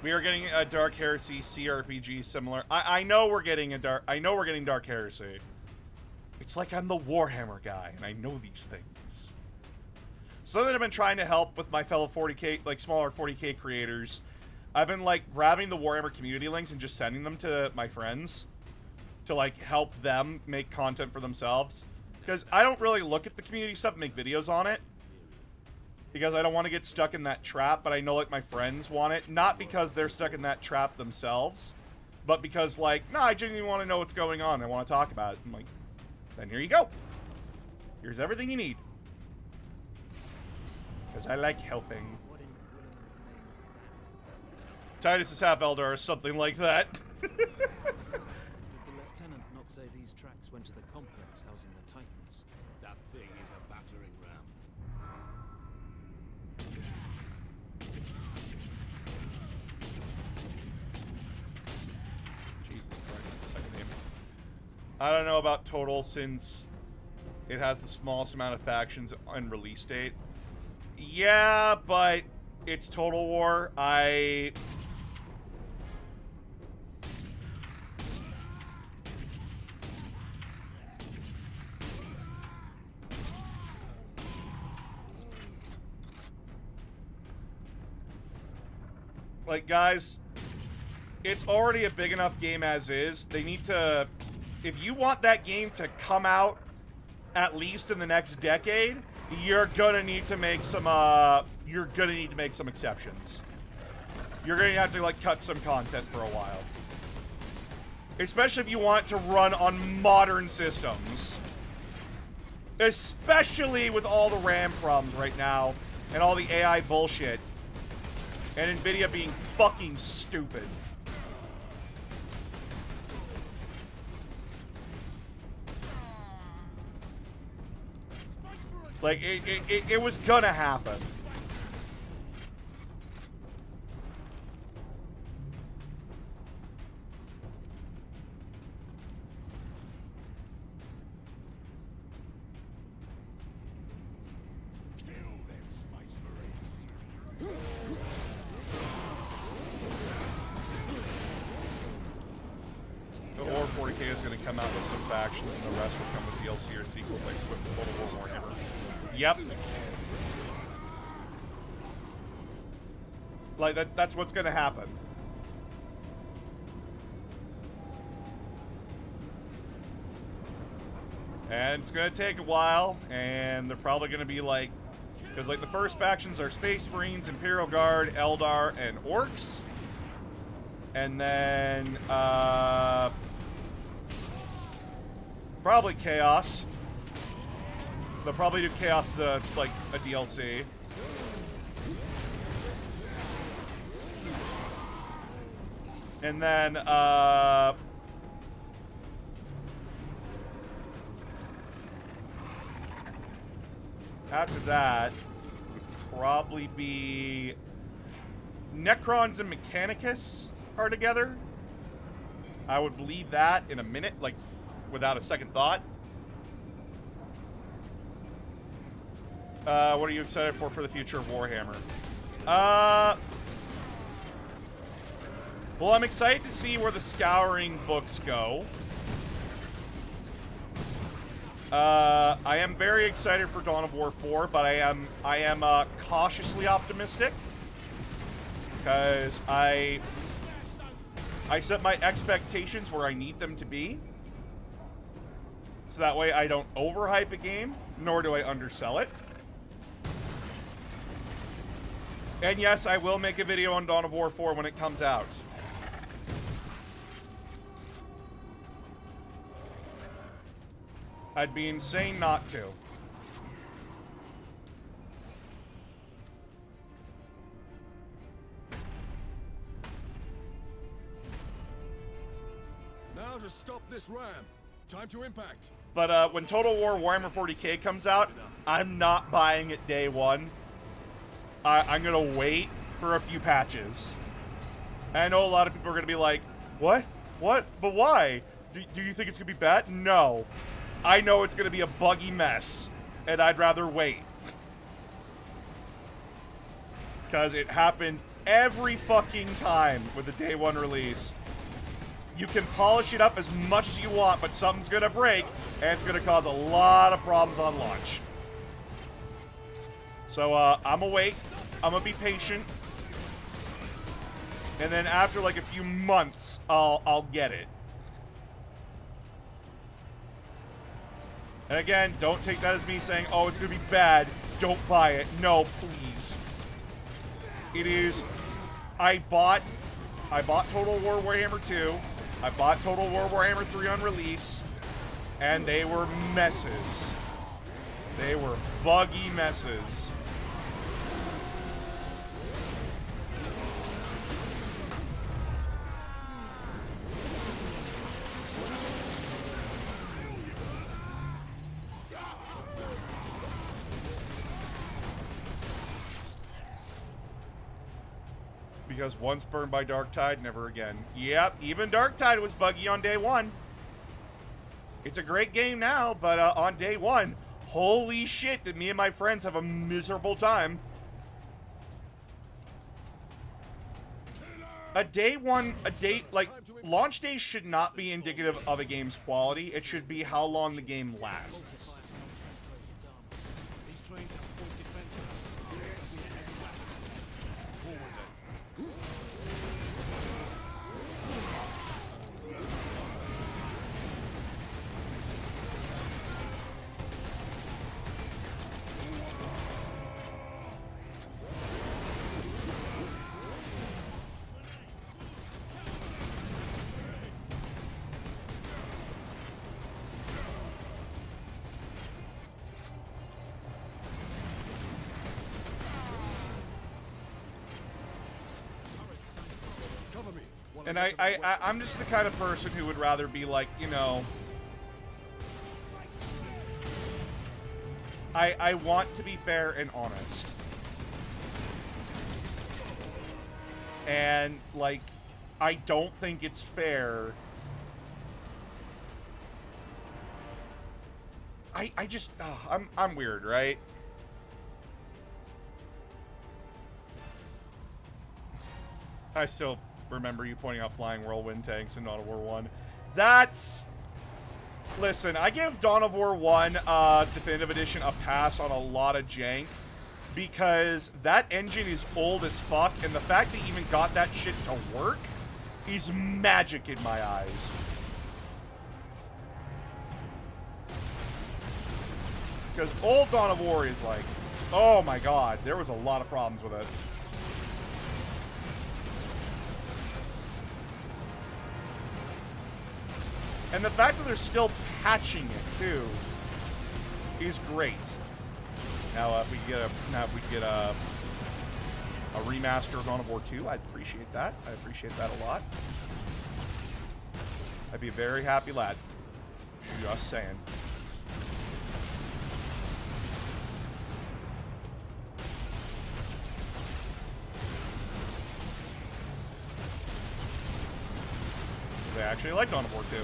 We are getting a Dark Heresy CRPG similar. I know we're getting a Dark Heresy. It's like I'm the Warhammer guy, and I know these things. Something I've been trying to help with my fellow 40k, like smaller 40k creators. I've been like grabbing the Warhammer community links and just sending them to my friends to like help them make content for themselves. Because I don't really look at the community stuff and make videos on it. Because I don't want to get stuck in that trap, but I know, like, my friends want it. Not because they're stuck in that trap themselves, but because, like, no, I genuinely want to know what's going on. I want to talk about it. I'm like, then here you go. Here's everything you need. Because I like helping. What in William's name is that? Titus is half Eldar or something like that. Did the lieutenant not say these tracks went to the complex housing the Titans? That thing is a battering ram. Jesus Christ, second name. I don't know about Total since It has the smallest amount of factions on release date. Yeah, but it's Total War. Like, guys, it's already a big enough game as is. They need to... If you want that game to come out at least in the next decade, you're gonna need to make some, you're gonna need to make some exceptions. You're gonna have to, like, cut some content for a while. Especially if you want it to run on modern systems. Especially with all the RAM problems right now, and all the AI bullshit. And Nvidia being fucking stupid. Like, it was gonna happen. The War 40k is going to come out with some factions, and the rest will come with DLC or sequels like with Total War Warhammer. Yep. Like, that's what's going to happen. And it's going to take a while, and they're probably going to be like... Because, like, the first factions are Space Marines, Imperial Guard, Eldar, and Orks. And then, probably Chaos. They'll probably do Chaos as like a DLC. And then, after that, would probably be Necrons and Mechanicus are together. I would believe that in a minute, like, without a second thought. What are you excited for the future of Warhammer? Well, I'm excited to see where the Scouring books go. I am very excited for Dawn of War 4, but I am cautiously optimistic. Because I set my expectations where I need them to be. So that way I don't overhype a game, nor do I undersell it. And yes, I will make a video on Dawn of War 4 when it comes out. I'd be insane not to. Now to stop this ram. Time to impact. But when Total War Warhammer 40k comes out, I'm not buying it day one. I'm gonna wait for a few patches. And I know a lot of people are gonna be like, what? What? But why? Do you think it's gonna be bad? No. I know it's gonna be a buggy mess, and I'd rather wait. Because it happens every fucking time with a day one release. You can polish it up as much as you want, but something's gonna break, and it's gonna cause a lot of problems on launch. So, I'm gonna wait. I'm gonna be patient. And then after, like, a few months, I'll get it. And again, don't take that as me saying, oh, it's gonna be bad. Don't buy it. No, please. It is... I bought Total War Warhammer 2. I bought Total War Warhammer 3 on release. And they were messes. They were buggy messes. Because once burned by Dark Tide, never again. Yep, even Dark Tide was buggy on day one. It's a great game now, but on day one, holy shit, did me and my friends have a miserable time. Launch days should not be indicative of a game's quality. It should be how long the game lasts. He's trained to point defense. Forward then. And I'm just the kind of person who would rather be like, you know, I want to be fair and honest. And, like, I don't think it's fair. I just, I'm weird, right? I still remember you pointing out flying whirlwind tanks in Dawn of War 1. That's... Listen, I give Dawn of War 1 Definitive Edition a pass on a lot of jank, because that engine is old as fuck, and the fact they even got that shit to work is magic in my eyes. Because old Dawn of War is like, oh my god, there was a lot of problems with it. And the fact that they're still patching it too is great. Now, if we get a remaster of Dawn of War 2, I'd appreciate that. I appreciate that a lot. I'd be a very happy lad. Just saying. They actually like Dawn of War 2.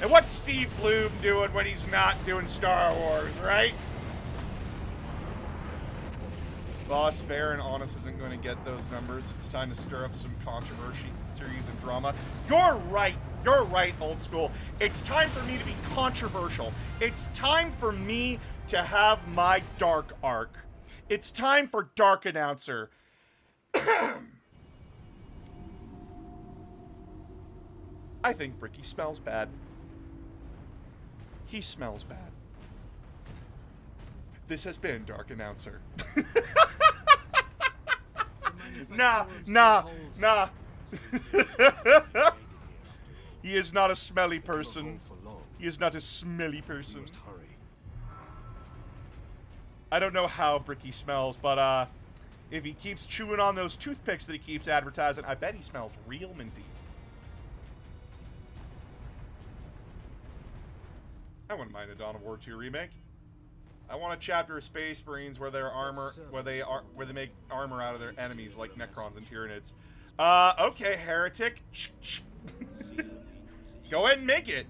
And what's Steve Bloom doing when he's not doing Star Wars, right? Boss, fair and honest isn't going to get those numbers. It's time to stir up some controversy, series, and drama. You're right. You're right, old school. It's time for me to be controversial. It's time for me to have my dark arc. It's time for Dark Announcer. I think Bricky smells bad. He smells bad. This has been Dark Announcer. Nah. He is not a smelly person. He is not a smelly person. I don't know how Bricky smells, but if he keeps chewing on those toothpicks that he keeps advertising, I bet he smells real minty. I wouldn't mind a Dawn of War 2 remake. I want a chapter of Space Marines where their armor, where they make armor out of their enemies like Necrons and Tyranids. Okay, heretic. Go ahead and make it.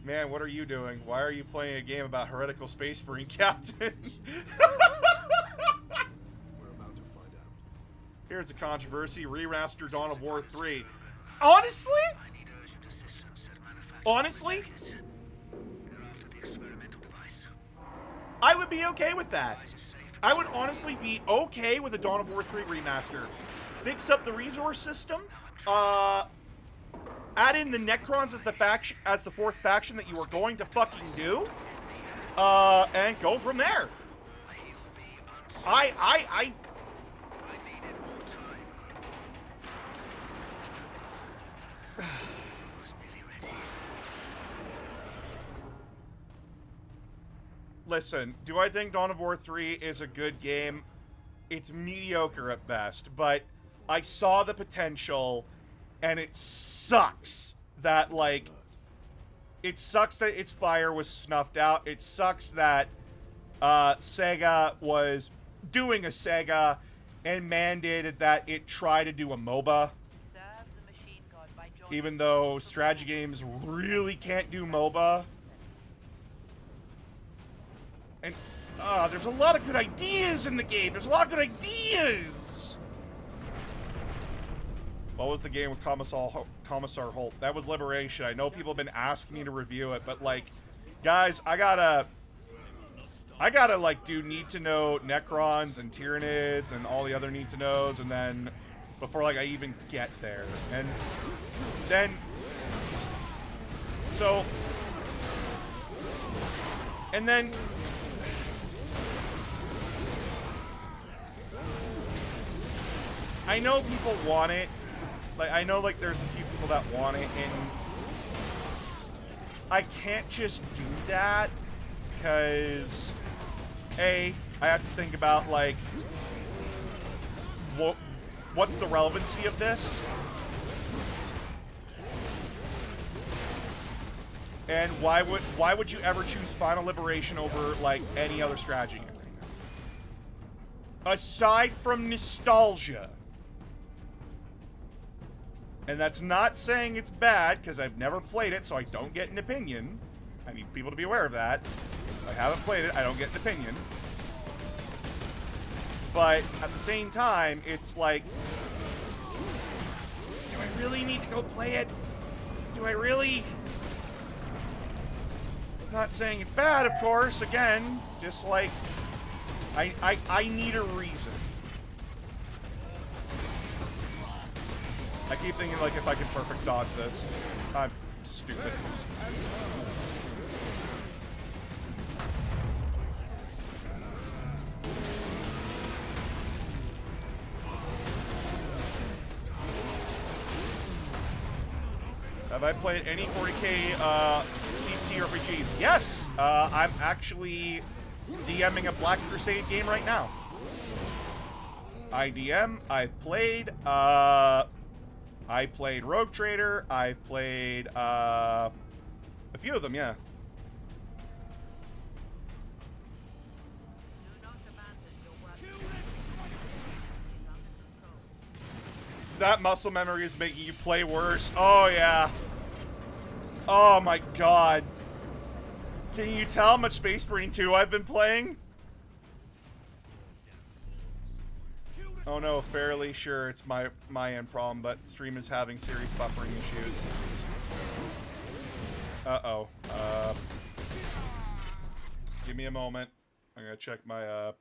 Man, what are you doing? Why are you playing a game about heretical Space Marine captain? We're about to find out. Here's the controversy: remaster Dawn of War 3. Honestly, I would be okay with that. I would honestly be okay with a Dawn of War 3 remaster. Fix up the resource system. Add in the Necrons as the faction, as the fourth faction that you were going to fucking do. And go from there. I Listen, do I think Dawn of War 3 is a good game? It's mediocre at best, but I saw the potential, and it sucks that, like, it sucks that its fire was snuffed out. It sucks that Sega was doing a Sega, and mandated that it try to do a MOBA. Even though strategy games really can't do MOBA. And there's a lot of good ideas in the game. There's a lot of good ideas. What was the game with Commissar Holt? That was Liberation. I know people have been asking me to review it, but like, guys, I gotta like do need to know Necrons and Tyranids and all the other need to knows, and then before like I even get there, and then so, and then I know people want it. Like, I know, like, there's a few people that want it, and I can't just do that, because, A, I have to think about, like, what's the relevancy of this? And why would you ever choose Final Liberation over, like, any other strategy game? Aside from nostalgia. And that's not saying it's bad, because I've never played it, so I don't get an opinion. I need people to be aware of that. If I haven't played it, I don't get an opinion. But at the same time, it's like, do I really need to go play it? Do I really? Not saying it's bad, of course, again, just like, I need a reason. I keep thinking, like, if I can perfect dodge this. I'm stupid. Have I played any 40k TTRPGs? Yes! I'm actually DMing a Black Crusade game right now. I've played, I played Rogue Trader. I've played a few of them, yeah. That muscle memory is making you play worse. Oh, yeah. Oh, my God. Can you tell how much Space Marine 2 I've been playing? Oh no, fairly sure it's my end problem, but stream is having serious buffering issues. Uh-oh. Give me a moment. I'm gonna check my,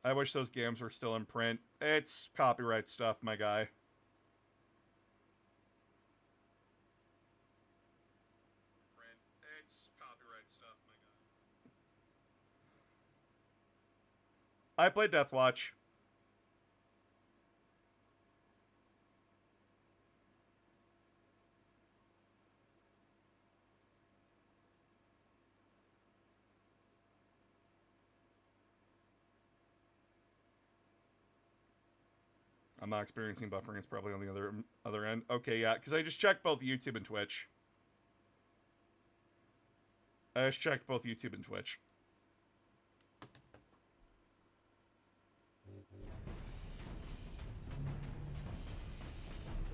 I wish those games were still in print. It's copyright stuff, my guy. I played Deathwatch. I'm not experiencing buffering. It's probably on the other end. Okay, yeah, because I just checked both YouTube and Twitch. I just checked both YouTube and Twitch.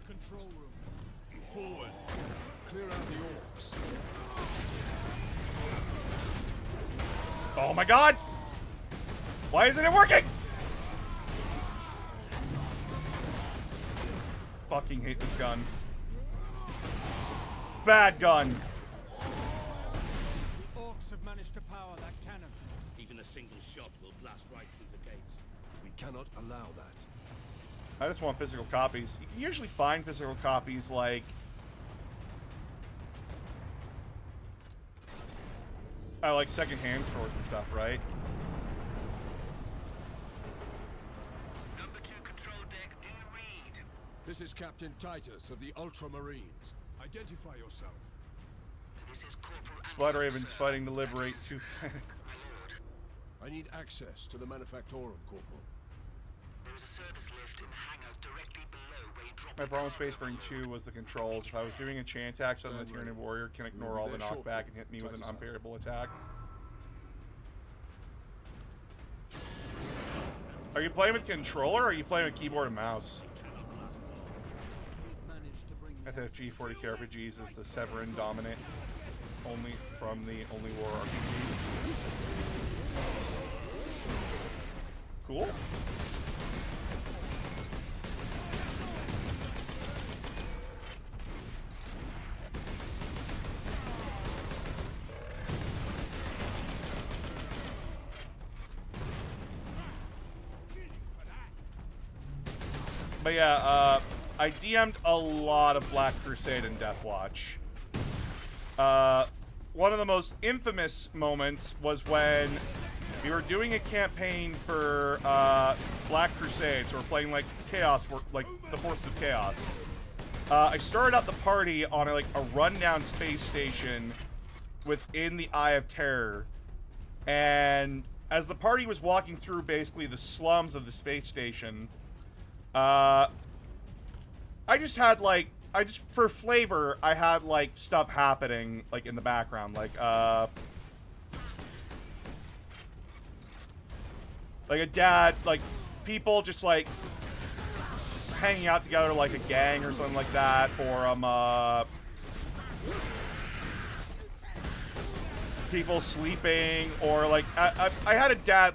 Control room. Forward. Clear out the Orks. Oh my God! Why isn't it working? Fucking hate this gun. Bad gun. The Orks have managed to power that cannon. Even a single shot will blast right through the gates. We cannot allow that. I just want physical copies. You can usually find physical copies, like... like second-hand stores and stuff, right? Number 2 control deck, do you read? This is Captain Titus of the Ultramarines. Identify yourself. This is Corporal Blood Ravens fighting to liberate 2 planets. my lord. I need access to the Manufactorum, Corporal. There is a service lift in the hangar directly below where you drop My problem with Space Marine 2 was the controls. If I was doing a chain attack, suddenly the Tyranid Warrior can ignore all the knockback and hit me with an unparable attack. Are you playing with controller or are you playing with keyboard and mouse? FFG 40k RPGs is the Severin dominant only from the Only War RPG. Cool. But yeah, I DM'd a lot of Black Crusade and Deathwatch. One of the most infamous moments was when we were doing a campaign for Black Crusade, so we're playing like Chaos, like the Forces of Chaos. I started out the party on a rundown space station within the Eye of Terror, and as the party was walking through basically the slums of the space station, I just had for flavor, I had stuff happening in the background, like a dad, people just hanging out together like a gang or something like that, or people sleeping, or I had a dad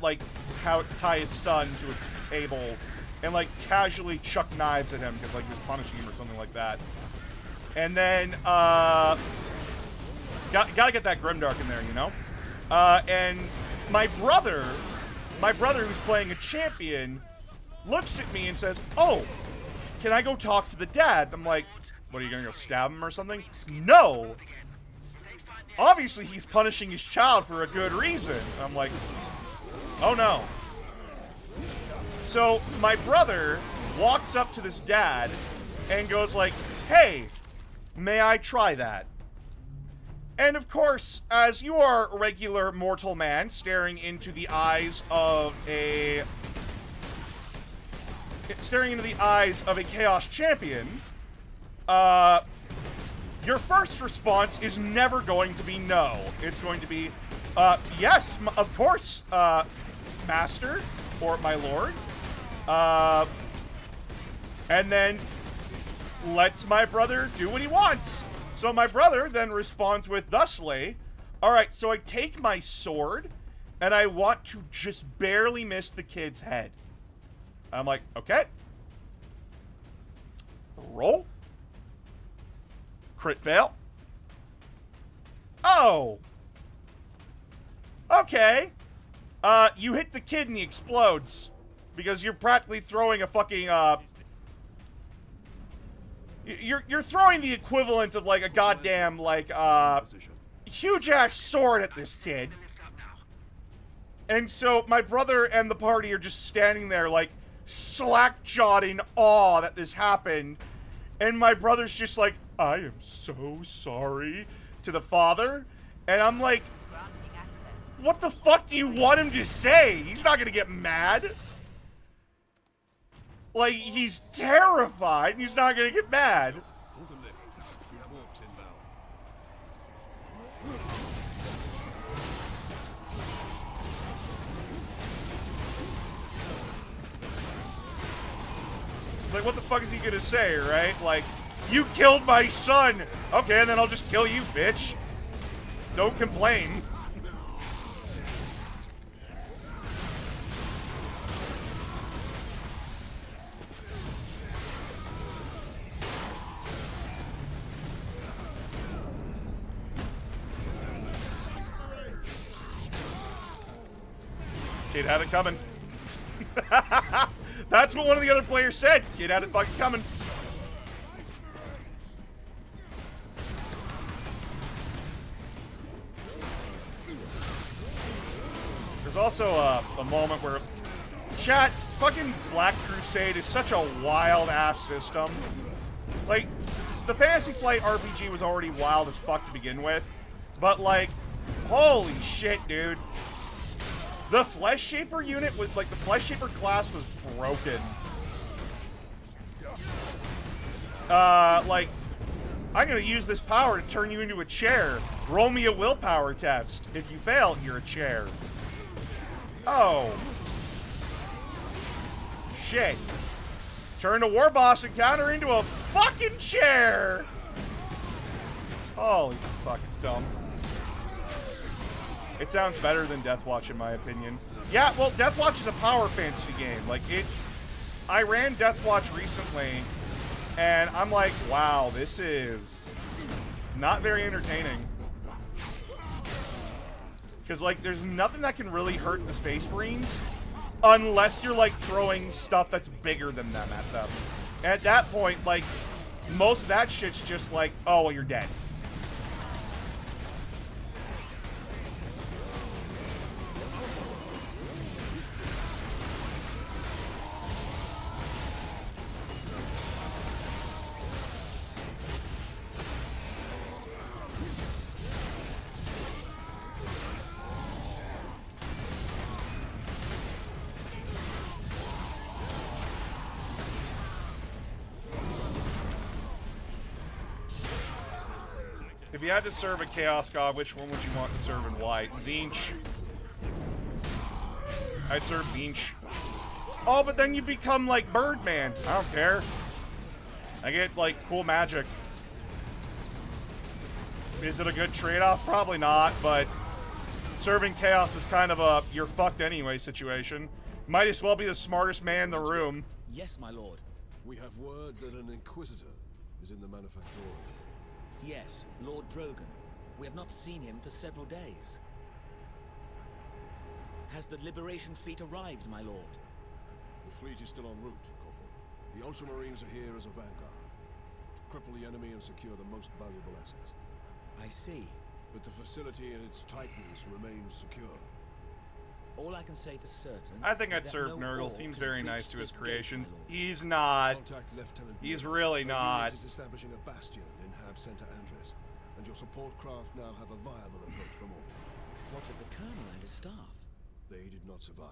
tie his son to a table and casually chuck knives at him because just punishing him or something like that. And then gotta get that grimdark in there, you know. And my brother who's playing a champion looks at me and says, "Oh, can I go talk to the dad?" I'm like, "What, are you gonna go stab him or something?" No. Obviously he's punishing his child for a good reason. I'm like, "Oh no." So my brother walks up to this dad and goes "Hey, may I try that?" And of course, as you are a regular mortal man staring into the eyes of a Chaos champion, your first response is never going to be no. It's going to be, yes, of course, master, or my lord. And then lets my brother do what he wants. So my brother then responds with, thusly, "Alright, so I take my sword, and I want to just barely miss the kid's head." I'm like, "Okay. Roll. Crit fail. Oh. Okay. You hit the kid and he explodes. Because you're practically throwing a fucking, You're throwing the equivalent of, a goddamn, huge-ass sword at this kid. And so my brother and the party are just standing there, slack-jawed in awe that this happened. And my brother's just like, "I am so sorry," to the father. And I'm like, what the fuck do you want him to say? He's not gonna get mad. He's terrified, and he's not gonna get mad. Hold them there. We have Orks inbound. What the fuck is he gonna say, right? "You killed my son." Okay, and then I'll just kill you, bitch. Don't complain. Kid had it coming. That's what one of the other players said. Kid had it fucking coming. There's also a moment where, chat, fucking Black Crusade is such a wild-ass system. The Fantasy Flight RPG was already wild as fuck to begin with, but, holy shit, dude. The Flesh Shaper unit was, the Flesh Shaper class was broken. like, I'm gonna use this power to turn you into a chair. Roll me a willpower test. If you fail, you're a chair. Oh. Shit. Turn a war boss encounter into a fucking chair. Holy fuck, it's dumb. It sounds better than Deathwatch in my opinion. Yeah, well, Deathwatch is a power fantasy game. Like, it's... I ran Deathwatch recently, and I'm like, wow, this is not very entertaining. Because, like, there's nothing that can really hurt the Space Marines unless you're, like, throwing stuff that's bigger than them at them. And at that point, like, most of that shit's just like, oh, well, you're dead. If you had to serve a Chaos God, which one would you want to serve and why? Zinch. I'd serve Zinch. Oh, but then you become like Birdman. I don't care. I get like cool magic. Is it a good trade-off? Probably not, but serving Chaos is kind of a you're fucked anyway situation. Might as well be the smartest man in the room. Yes, my lord. We have word that an Inquisitor is in the Manufactorum. Yes, Lord Drogon. We have not seen him for several days. Has the Liberation fleet arrived, my lord? The fleet is still en route, Corporal. The Ultramarines are here as a vanguard, to cripple the enemy and secure the most valuable assets. I see. But the facility and its Titans remain secure. All I can say for certain. I think I'd is that serve no Nurgle. Ork Seems has very breached nice to his this creations. gate, my lord. He's not. Contact Lieutenant He's Miller. really Their not. unit is establishing a bastion in Hab Center Andres, and your support craft now have a viable approach from orbit. What of the Colonel and his staff? They did not survive.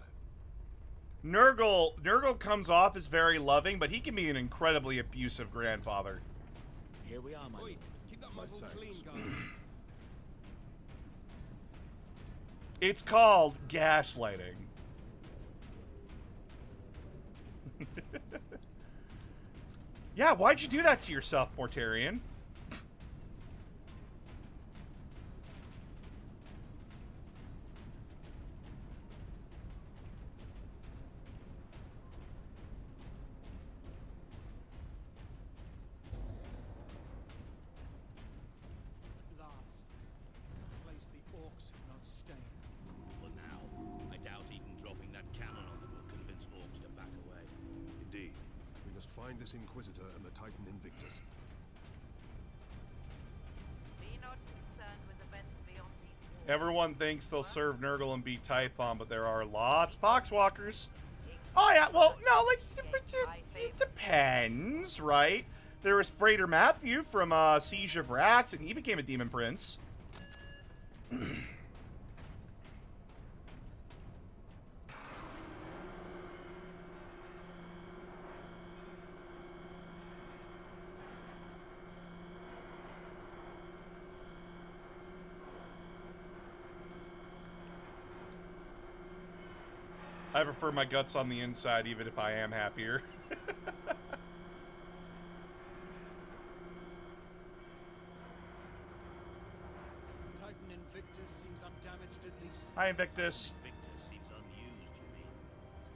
Nurgle comes off as very loving, but he can be an incredibly abusive grandfather. Here we are, my lord. Keep that My muzzle thanks. clean, guys. It's called gaslighting. Yeah, why'd you do that to yourself, Mortarion? At last, a place the Orks have not stayed. For now, I doubt even dropping that cannon on them will convince Orks to back away. Indeed. We must find this Inquisitor and the Titan Invictus. Be not concerned with events beyond these walls. Everyone thinks they'll serve Nurgle and beat Typhon, but there are lots of Poxwalkers. Oh yeah, well, no, like, it depends, right? There was Freighter Matthew from Siege of Rax, and he became a Demon Prince. I prefer my guts on the inside, even if I am happier. Titan Invictus seems undamaged at least. Hi, Invictus. Victor seems unused, you mean?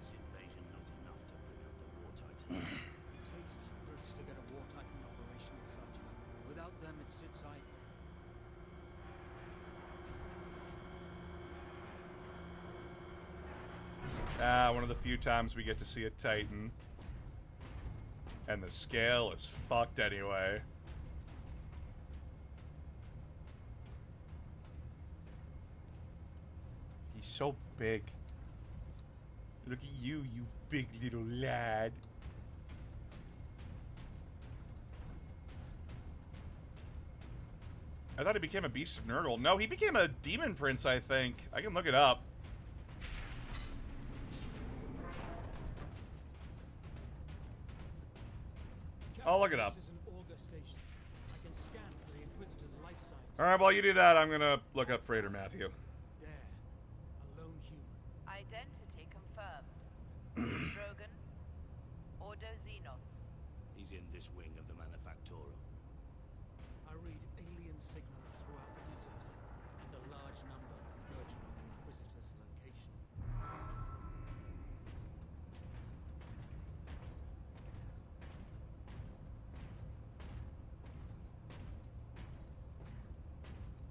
Is this invasion not enough to bring out the War Titans? It takes hundreds to get a War Titan operational, Sergeant. Without them, it sits idle. One of the few times we get to see a Titan. And the scale is fucked anyway. He's so big. Look at you, you big little lad. I thought he became a Beast of Nurgle. No, he became a Demon Prince, I think. I can look it up. I'll look it up. This is an life science. Alright, while you do that, I'm gonna look up Freighter Matthew. There. A lone human. Identity confirmed. Drogon. Ordo Xenos. He's in this wing of the Manufactorum. I read alien signals throughout the facility, and a large number converging on the Inquisitor's location.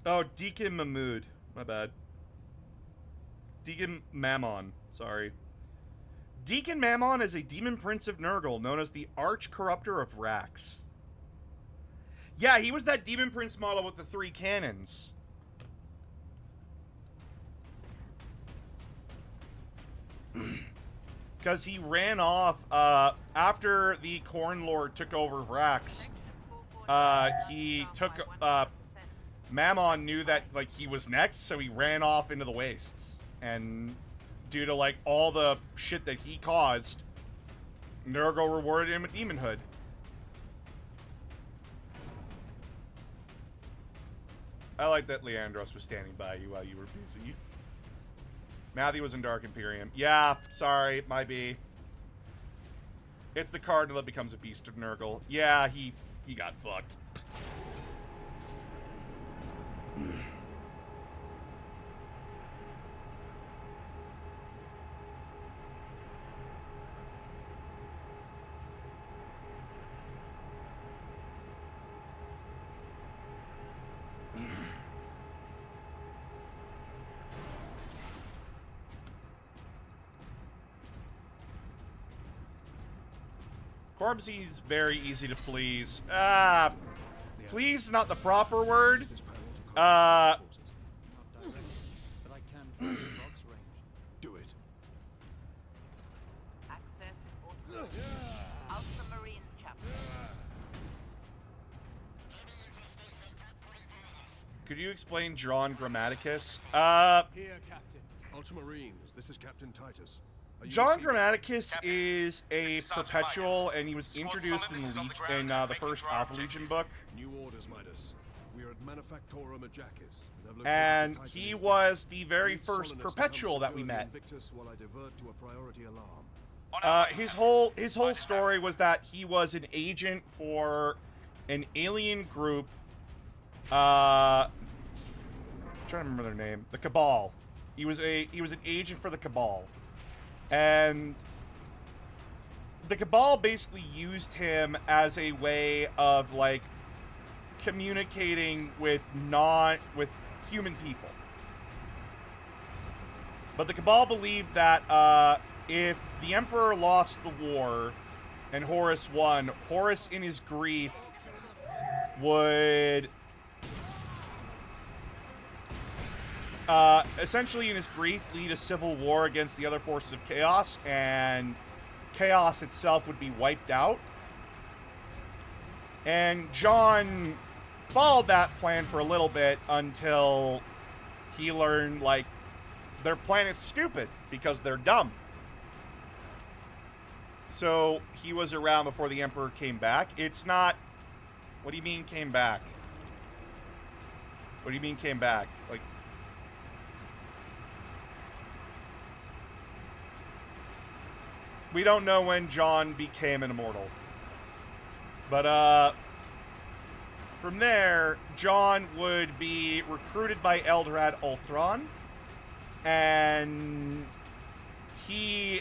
Oh, Deacon Mahmood. My bad. Deacon Mammon. Sorry. Deacon Mammon is a demon prince of Nurgle, known as the Arch Corruptor of Rax. Yeah, he was that demon prince model with the 3 cannons. Because he ran off after the Corn Lord took over Rax. He took Mammon knew that like he was next, so he ran off into the wastes. And due to like all the shit that he caused, Nurgle rewarded him with demonhood. I like that Leandros was standing by you while you were busy. Matthew was in Dark Imperium. Yeah, sorry, my B. It's the Cardinal that becomes a beast of Nurgle. Yeah, he got fucked. Corpsey's very easy to please. Please is not the proper word. Not directly, but I can cross Vox range. Do it. Access or Ultramarine chapter. Could you explain John Grammaticus? Here, Captain. Ultramarines, this is Captain Titus. Are you John receiving? Grammaticus Captain, is a this is Sergeant perpetual, Midas. and he was Squad introduced in Solomon is on the the ground and the making first for our Alpha Legion objective. book. New orders, Midas. We are at Manufactorum Ajakis. We have located And the Titan he Invictus. was the very Need first Solonus to perpetual come that we secure the met. Invictus while I divert to a priority alarm. On our way, His Captain. whole story was that he was an agent for an alien group. I'm trying to remember their name. The Cabal. He was an agent for the Cabal, and the Cabal basically used him as a way of like communicating with human people. But the Cabal believed that if the Emperor lost the war and Horus won, Horus in his grief would essentially in his grief lead a civil war against the other forces of Chaos, and Chaos itself would be wiped out. And John followed that plan for a little bit until he learned, like, their plan is stupid because they're dumb. So he was around before the Emperor came back. It's not... What do you mean came back? What do you mean came back? Like... We don't know when John became an immortal. But, from there, John would be recruited by Eldrad Ulthron. And he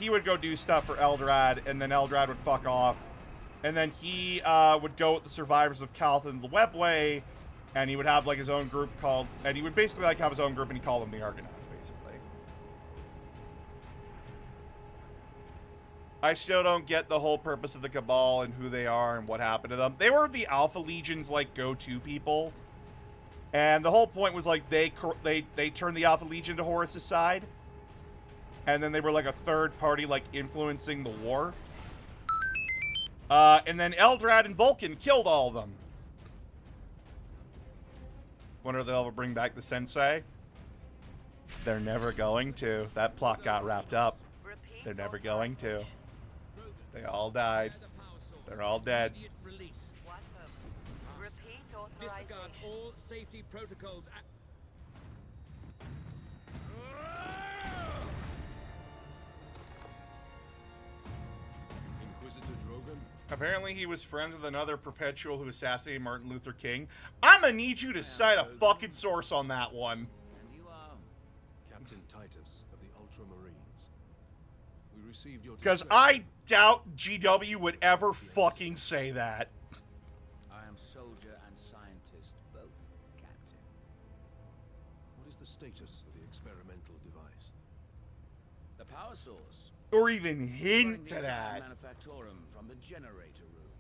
would go do stuff for Eldrad, and then Eldrad would fuck off. And then he would go with the survivors of Calthan the Webway, and he would have like his own group called, and he would basically like have his own group, and he called them the Argonauts, basically. I still don't get the whole purpose of the Cabal and who they are and what happened to them. They were the Alpha Legion's like go-to people. And the whole point was like they turned the Alpha Legion to Horus' side, and then they were like a third party like influencing the war. And then Eldrad and Vulcan killed all of them. Wonder if they'll ever bring back the Sensei. They're never going to. That plot got wrapped up. They're never going to. They all died. They're all dead. Repeat Disregard all safety protocols. Inquisitor Drogon? Apparently he was friends with another perpetual who assassinated Martin Luther King. I'm gonna need you to cite a fucking source on that one. And you are Captain Titus of the Ultramarines. We received your Because distress- I doubt GW would ever fucking say that. I am soldier and scientist both, Captain. What is the status of the experimental device? The power source. Or even Running hint the to entire that. manufactorum from the generator room.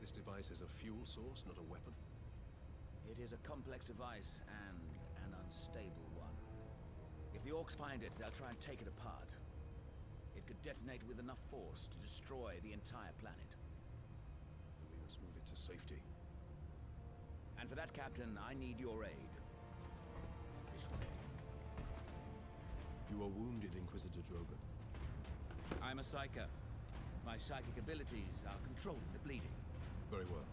This device is a fuel source, not a weapon. It is a complex device and an unstable one. If the Orks find it, they'll try and take it apart. It could detonate with enough force to destroy the entire planet. Then we must move it to safety. And for that, Captain, I need your aid. This way. You are wounded, Inquisitor Drogon. I'm a psyker. My psychic abilities are controlling the bleeding. Very well.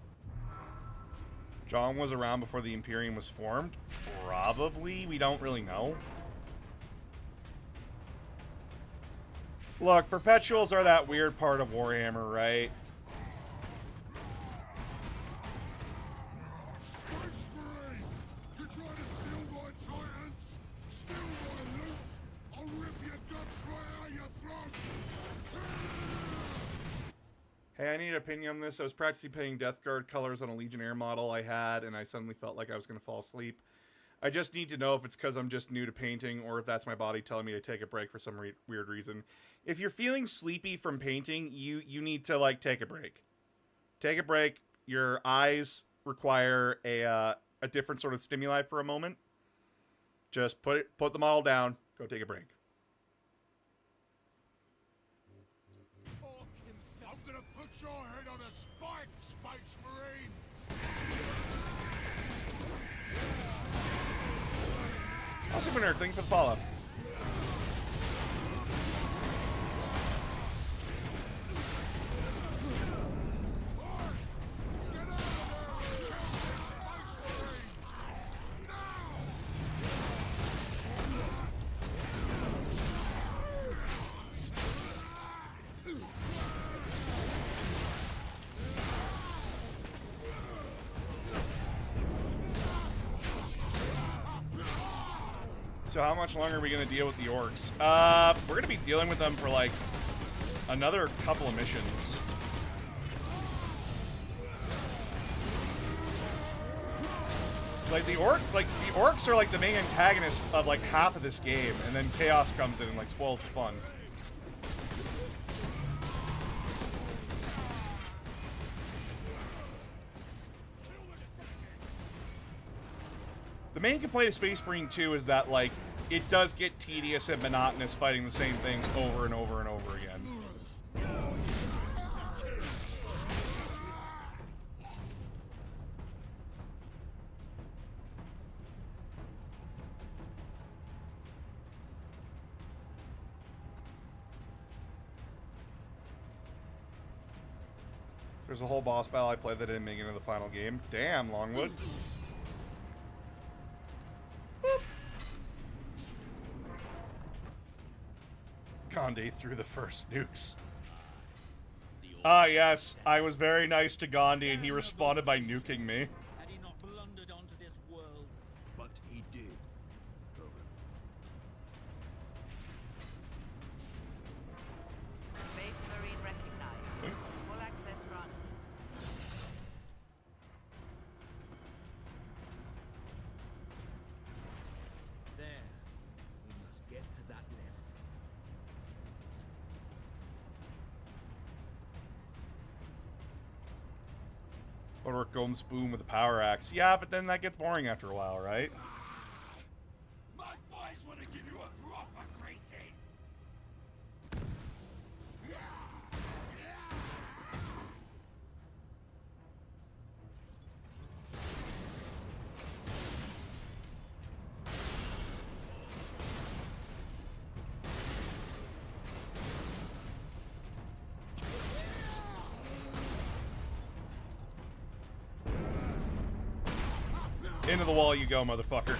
John was around before the Imperium was formed? Probably. We don't really know. Look, perpetuals are that weird part of Warhammer, right? You try to steal my Titans? Steal my loot? I'll rip your guts right out your throat! Hey, I need an opinion on this. I was practicing painting Death Guard colors on a Legionnaire model I had, and I suddenly felt like I was going to fall asleep. I just need to know if it's because I'm just new to painting, or if that's my body telling me to take a break for some weird reason. If you're feeling sleepy from painting, you need to, like, take a break. Take a break. Your eyes require a different sort of stimuli for a moment. Just put the model down. Go take a break. I'm gonna put your head on a spike, Space Marine! Awesome winner. Thanks for the follow. So how much longer are we going to deal with the Orks? We're going to be dealing with them for, like, another couple of missions. Like, the Orks are, like, the main antagonist of, like, half of this game, and then Chaos comes in and, like, spoils the fun. The main complaint of Space Marine 2 is that, like, it does get tedious and monotonous fighting the same things over and over and over again. There's a whole boss battle I played that didn't make it into the final game. Damn, Longwood. Gonde threw the first nukes. Ah, yes. I was very nice to Gonde, and he responded by nuking me. Had he not blundered onto this world? But he did, Drogon. Space Marine recognized. Full access run. There. We must get to that lift. Or Gomes Boom with a power axe. Yeah, but then that gets boring after a while, right? My boys want to give you a proper greeting! Into the wall you go, motherfucker.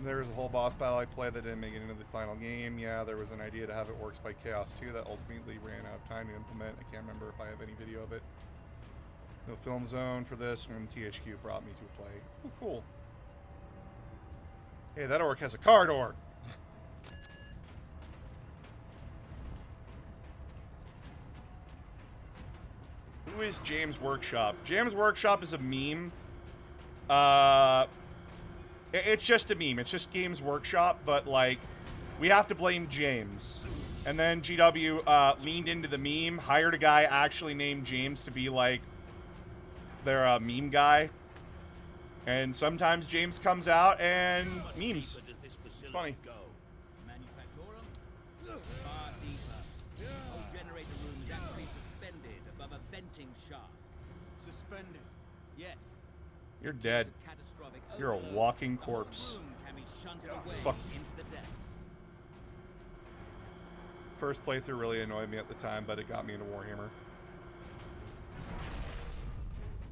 There was a whole boss battle I played that didn't make it into the final game. Yeah, there was an idea to have it Orks fight Chaos too that ultimately ran out of time to implement. I can't remember if I have any video of it. No film zone for this when THQ brought me to play. Oh, cool. Hey, that orc has a card orc. Who is James Workshop? James Workshop is a meme. It's just a meme. It's just Games Workshop, but, like, we have to blame James. And then GW leaned into the meme, hired a guy actually named James to be, like, their meme guy. And sometimes James comes out and memes. It's funny. Far deeper. Our generator room is actually suspended above a venting shaft. Suspended? Yes. You're dead. You're a walking corpse. Fuck. Into the depths. First playthrough really annoyed me at the time, but it got me into Warhammer.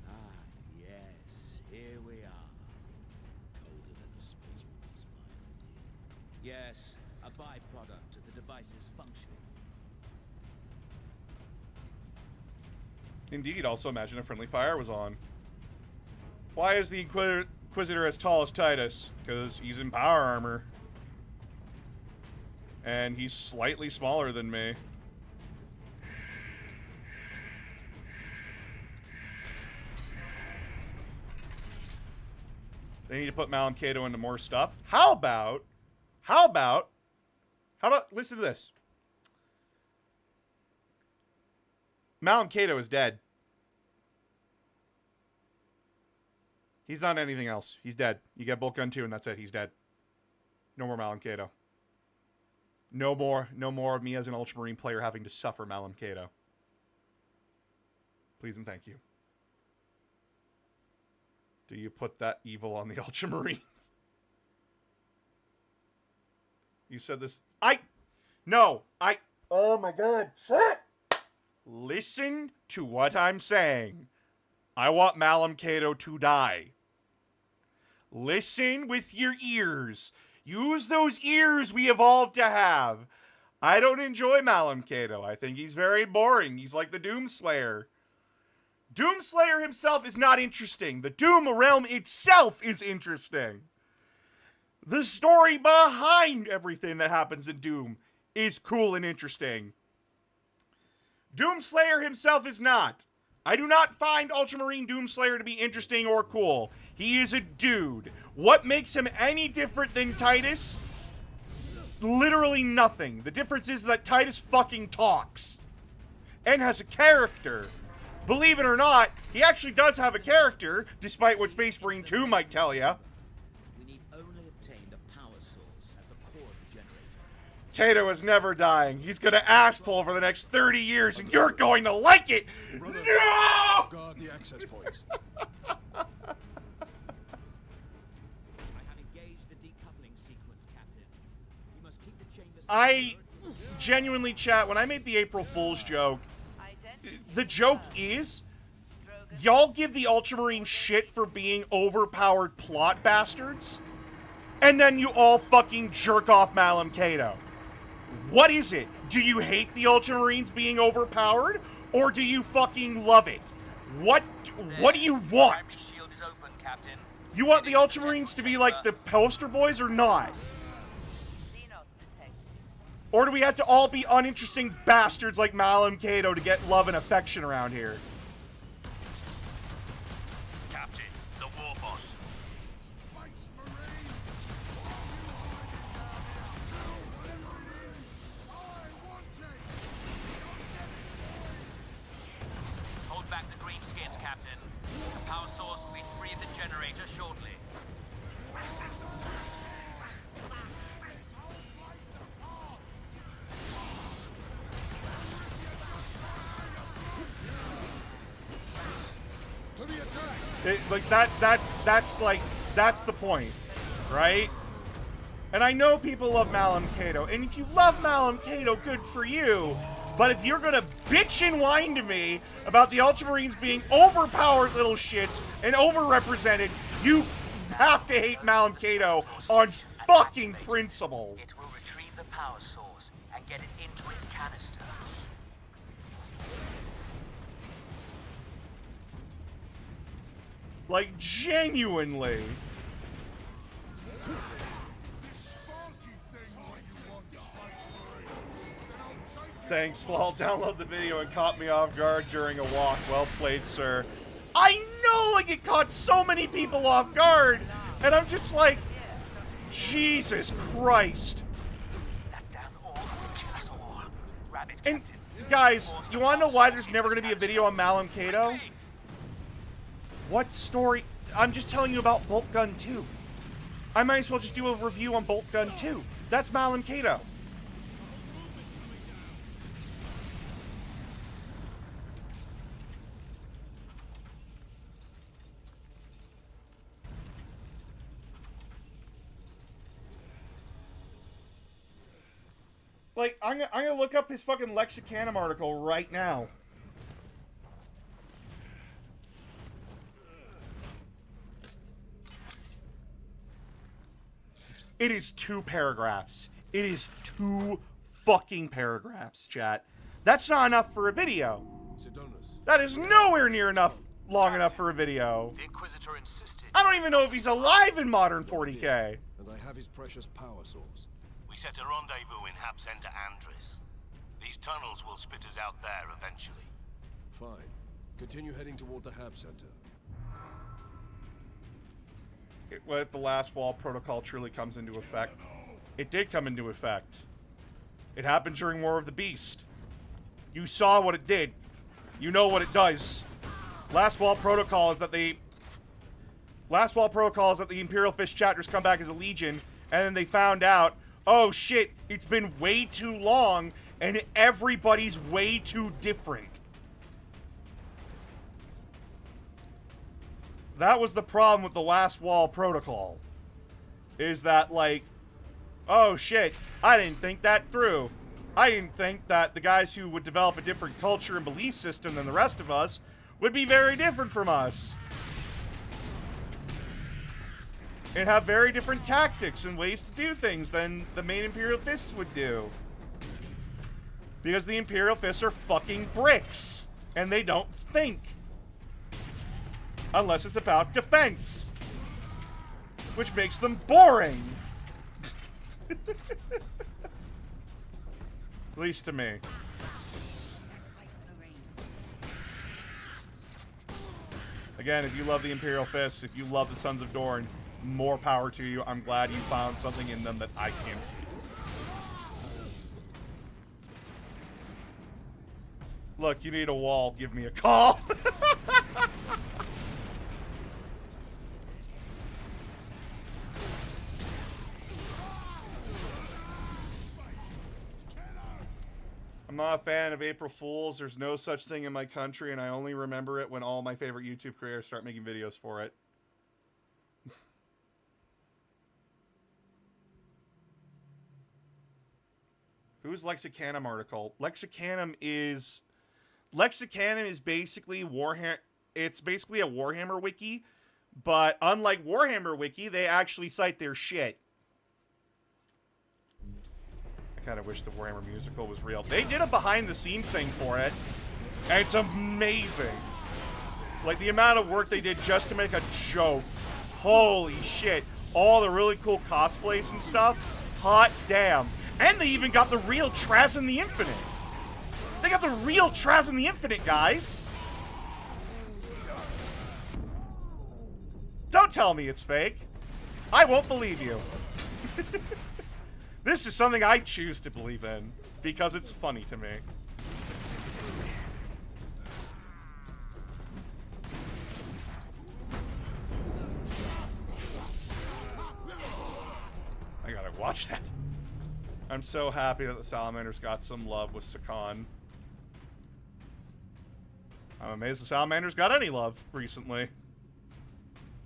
Ah, yes. Here we are. Colder than a spaceman's smile, dear. Yes, a byproduct of the device's functioning. Indeed, also imagine if friendly fire was on. Why is the Inquisitor as tall as Titus? Because he's in power armor. And he's slightly smaller than me. They need to put Malum Cato into more stuff. How about, listen to this. Malum Cato is dead. He's not anything else. He's dead. You get Bolt Gun 2 and that's it. He's dead. No more Malum Cato. No more of me as an Ultramarine player having to suffer Malum Cato. Please and thank you. Do you put that evil on the Ultramarines? You said this. Oh my god. Shit! Listen to what I'm saying. I want Malum Cato to die. Listen with your ears. Use those ears we evolved to have. I don't enjoy Malum Cato. I think he's very boring. He's like the Doomslayer. Doomslayer himself is not interesting. The Doom realm itself is interesting. The story behind everything that happens in Doom is cool and interesting. Doomslayer himself is not. I do not find Ultramarine Doomslayer to be interesting or cool. He is a dude. What makes him any different than Titus? Literally nothing. The difference is that Titus fucking talks. And has a character. Believe it or not, he actually does have a character, despite what Space Marine 2 might tell you. We need only obtain the power source at the core of the generator. Cato is never dying. He's gonna ass pull for the next 30 years, and you're going to like it! Brother, No! guard the access points. I have engaged the decoupling sequence, Captain. You must keep the chamber. I genuinely, chat, when I made the April Fool's joke, the joke is, y'all give the Ultramarine shit for being overpowered plot bastards, and then you all fucking jerk off Malum Cato. What is it? Do you hate the Ultramarines being overpowered, or do you fucking love it? What do you want? Shield is open, Captain. You want the Ultramarines to be like the poster boys or not? Or do we have to all be uninteresting bastards like Malum Cato to get love and affection around here? Captain, the war boss. Space Marine! I want it! Hold back the green skins, Captain. The power source will be free of the generator shortly. Like that's the point, right? And I know people love Malum Cato, and if you love Malum Cato, good for you. But if you're gonna bitch and whine to me about the Ultramarines being overpowered little shits and overrepresented, you have to hate Malum Cato on fucking principle. It will retrieve the power source and get it into its canister. Like, genuinely. Thanks, Lol. Download the video and caught me off guard during a walk. Well played, sir. I know, like, it caught so many people off guard, and I'm just like, Jesus Christ. That damn Ork will kill us all. Rabbit And, Captain. guys, you want to know why there's never going to be a video on Malum Cato? What story? I'm just telling you about Bolt Gun 2. I might as well just do a review on Bolt Gun 2. That's Malum Cato. Like, I'm gonna look up his fucking Lexicanum article right now. It is 2 paragraphs. It is 2 fucking paragraphs, chat. That's not enough for a video. Sidonus. That is nowhere near enough, long enough for a video. The Inquisitor insisted. I don't even know if he's alive in modern 40k. And I have his precious power source. We set a rendezvous in Hab Center Andres. These tunnels will spit us out there eventually. Fine. Continue heading toward the Hab Center. What if the last wall protocol truly comes into effect? It did come into effect. It happened during War of the Beast. You saw what it did. You know what it does. Last wall protocol is that the Imperial Fist chapters come back as a legion, and then they found out, oh shit, it's been way too long, and everybody's way too different. That was the problem with the last wall protocol. Is that, like, oh shit, I didn't think that through. I didn't think that the guys who would develop a different culture and belief system than the rest of us would be very different from us. And have very different tactics and ways to do things than the main Imperial Fists would do. Because the Imperial Fists are fucking bricks. And they don't think. Unless it's about defense. Which makes them boring. At least to me. Again, if you love the Imperial Fists, if you love the Sons of Dorn, more power to you. I'm glad you found something in them that I can't see. Look, you need a wall. Give me a call. I'm not a fan of April Fools. There's no such thing in my country, and I only remember it when all my favorite YouTube creators start making videos for it. Who's Lexicanum article? Lexicanum is basically Warhammer. It's basically a Warhammer wiki, but unlike Warhammer wiki, they actually cite their shit. I kind of wish the Warhammer musical was real. They did a behind-the-scenes thing for it, and it's amazing. Like, the amount of work they did just to make a joke. Holy shit. All the really cool cosplays and stuff. Hot damn. And they even got the real Trazyn the Infinite. They got the real Trazyn the Infinite, guys. Don't tell me it's fake. I won't believe you. This is something I choose to believe in, because it's funny to me. I gotta watch that. I'm so happy that the Salamanders got some love with Sakan. I'm amazed the Salamanders got any love recently.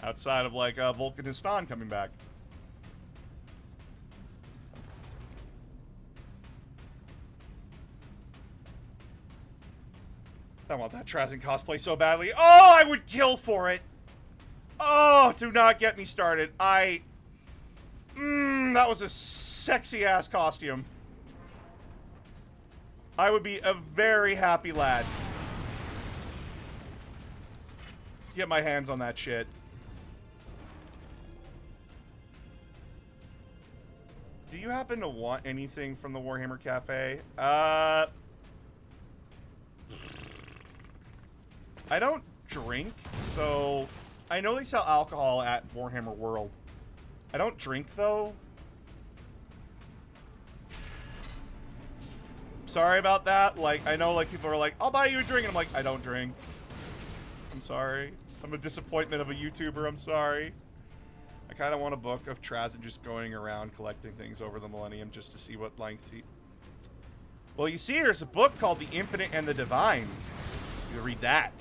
Outside of, like, Volcanistan coming back. I want that Trazen cosplay so badly. Oh, I would kill for it. Oh, do not get me started. That was a sexy-ass costume. I would be a very happy lad. Get my hands on that shit. Do you happen to want anything from the Warhammer Cafe? I don't drink, so I know they sell alcohol at Warhammer World. I don't drink, though. Sorry about that. Like, I know, like, people are like, I'll buy you a drink, and I'm like, I don't drink. I'm sorry. I'm a disappointment of a YouTuber. I'm sorry. I kind of want a book of Trazen just going around collecting things over the millennium just to see what lengths he... Well, you see, there's a book called The Infinite and the Divine. You read that.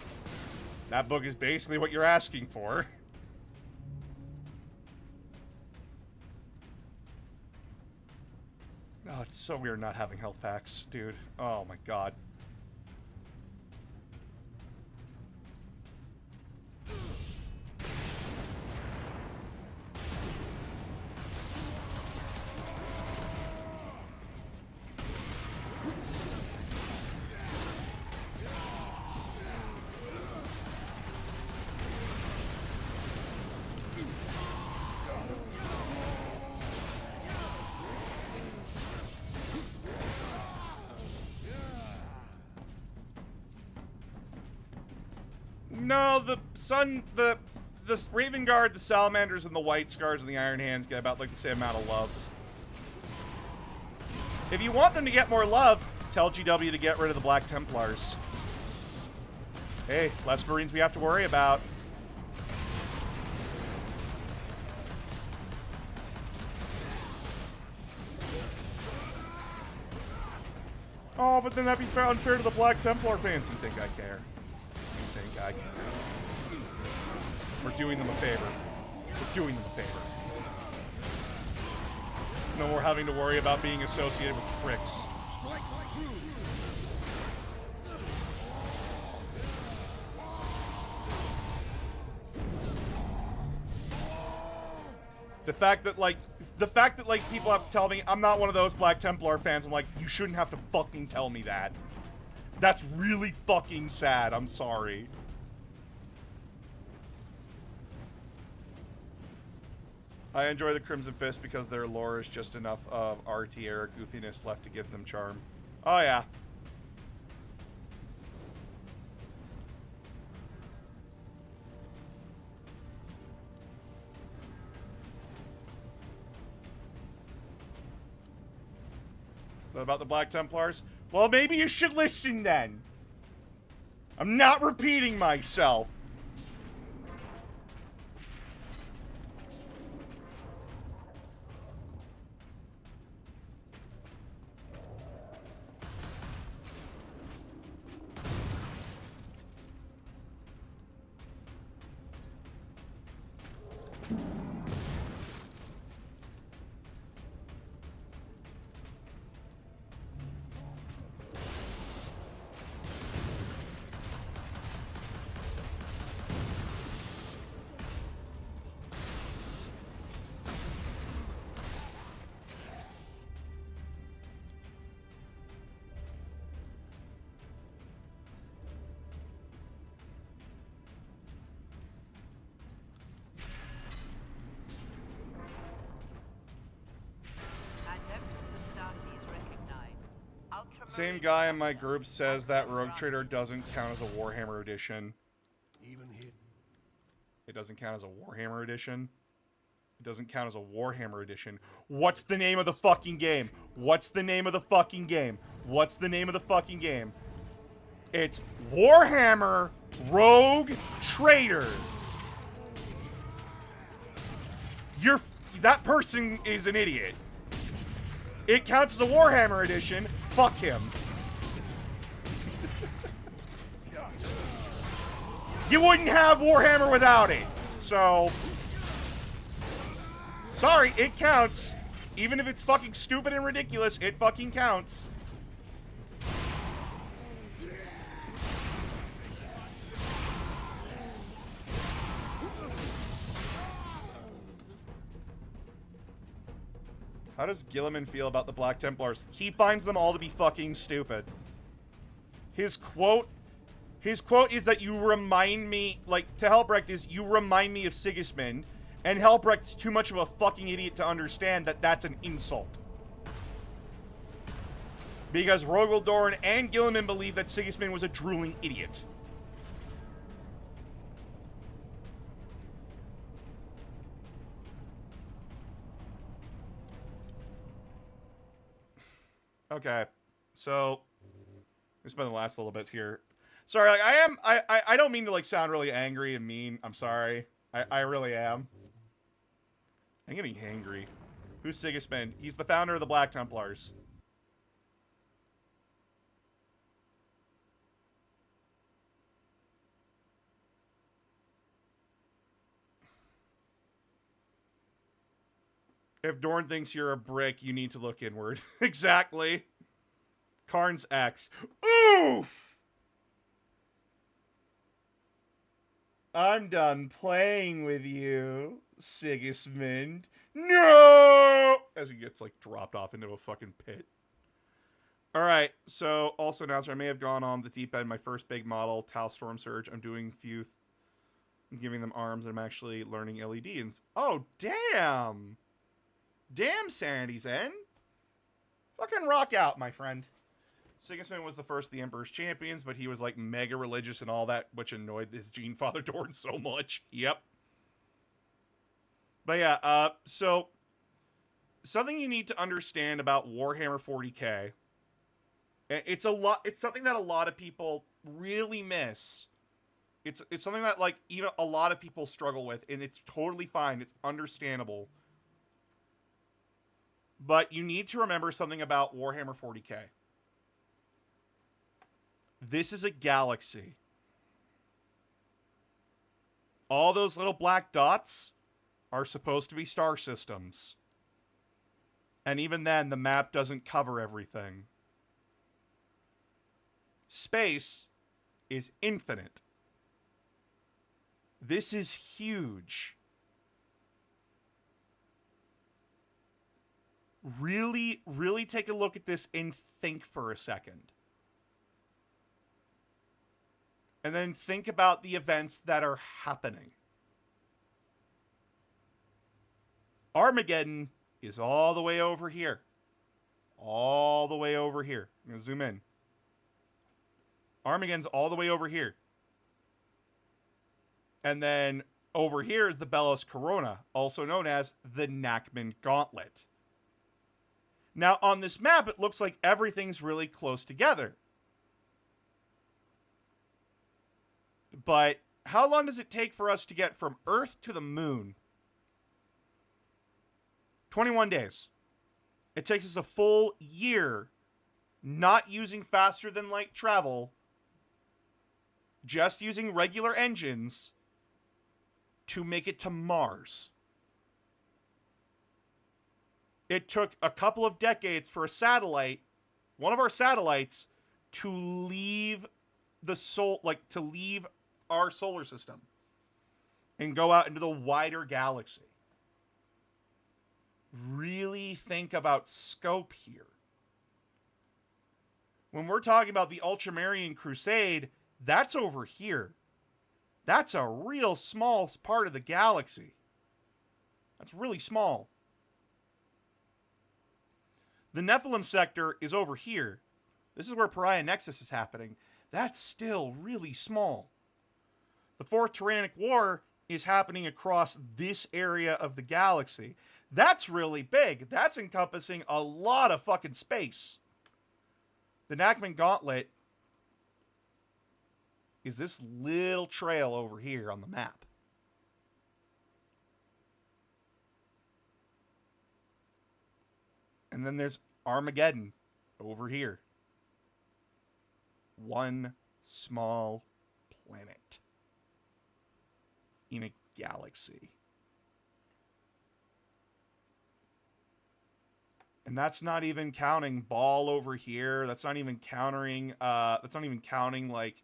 That book is basically what you're asking for. Oh, it's so weird not having health packs, dude. Oh my god. No, the Raven Guard, the Salamanders, and the White Scars and the Iron Hands get about like the same amount of love. If you want them to get more love, tell GW to get rid of the Black Templars. Hey, less Marines we have to worry about. Oh, but then that'd be unfair to the Black Templar fans. You think I care? You think I care? We're doing them a favor. We're doing them a favor. No more having to worry about being associated with pricks. Strike true. The fact that people have to tell me I'm not one of those Black Templar fans, I'm like, you shouldn't have to fucking tell me that. That's really fucking sad. I'm sorry. I enjoy the Crimson Fist because their lore is just enough of RT era goofiness left to give them charm. Oh yeah. What about the Black Templars? Well, maybe you should listen then. I'm not repeating myself. Same guy in my group says that Rogue Trader doesn't count as a Warhammer edition. Even hit. It doesn't count as a Warhammer edition. It doesn't count as a Warhammer edition. What's the name of the fucking game? What's the name of the fucking game? What's the name of the fucking game? It's Warhammer Rogue Trader. That person is an idiot. It counts as a Warhammer edition. Fuck him. You wouldn't have Warhammer without it. So, sorry, it counts. Even if it's fucking stupid and ridiculous, it fucking counts. How does Gilliman feel about the Black Templars? He finds them all to be fucking stupid. His quote is that you remind me, like, to Helbrecht is, you remind me of Sigismund, and Helbrecht's too much of a fucking idiot to understand that that's an insult. Because Rogaldorn and Gilliman believe that Sigismund was a drooling idiot. Okay, so this has been the last little bit here. Sorry, like, I don't mean to, like, sound really angry and mean. I'm sorry. I really am. I'm getting angry. Who's Sigismund? He's the founder of the Black Templars. If Dorn thinks you're a brick, you need to look inward. Exactly. Karn's X. Oof! I'm done playing with you, Sigismund. No! As he gets, like, dropped off into a fucking pit. Alright, so, also announcer, I may have gone on the deep end. My first big model, Tau Storm Surge. I'm doing few... I'm giving them arms, and I'm actually learning LED. And... Oh, damn! Damn, Sanity's End. Fucking rock out, my friend. Sigismund was the first of the Emperor's champions, but he was, like, mega religious and all that, which annoyed his Gene Father Dorn so much. Yep. But yeah, so something you need to understand about Warhammer 40K. It's something that a lot of people really miss. It's something that, like, even a lot of people struggle with, and it's totally fine. It's understandable. But you need to remember something about Warhammer 40K. This is a galaxy. All those little black dots are supposed to be star systems. And even then, the map doesn't cover everything. Space is infinite. This is huge. Really, really take a look at this and think for a second. And then think about the events that are happening. Armageddon is all the way over here. All the way over here. I'm going to zoom in. Armageddon's all the way over here. And then over here is the Bellos Corona, also known as the Nachman Gauntlet. Now, on this map, it looks like everything's really close together. But how long does it take for us to get from Earth to the moon? 21 days. It takes us a full year, not using faster than light travel, just using regular engines, to make it to Mars. It took a couple of decades for a satellite, one of our satellites, to leave to leave our solar system and go out into the wider galaxy. Really think about scope here. When we're talking about the Ultramarine Crusade, that's over here. That's a real small part of the galaxy. That's really small. The Nephilim sector is over here. This is where Pariah Nexus is happening. That's still really small. The Fourth Tyrannic War is happening across this area of the galaxy. That's really big. That's encompassing a lot of fucking space. The Nachman Gauntlet is this little trail over here on the map. And then there's Armageddon over here. One small planet in a galaxy. And that's not even counting Ball over here. That's not even counting, like,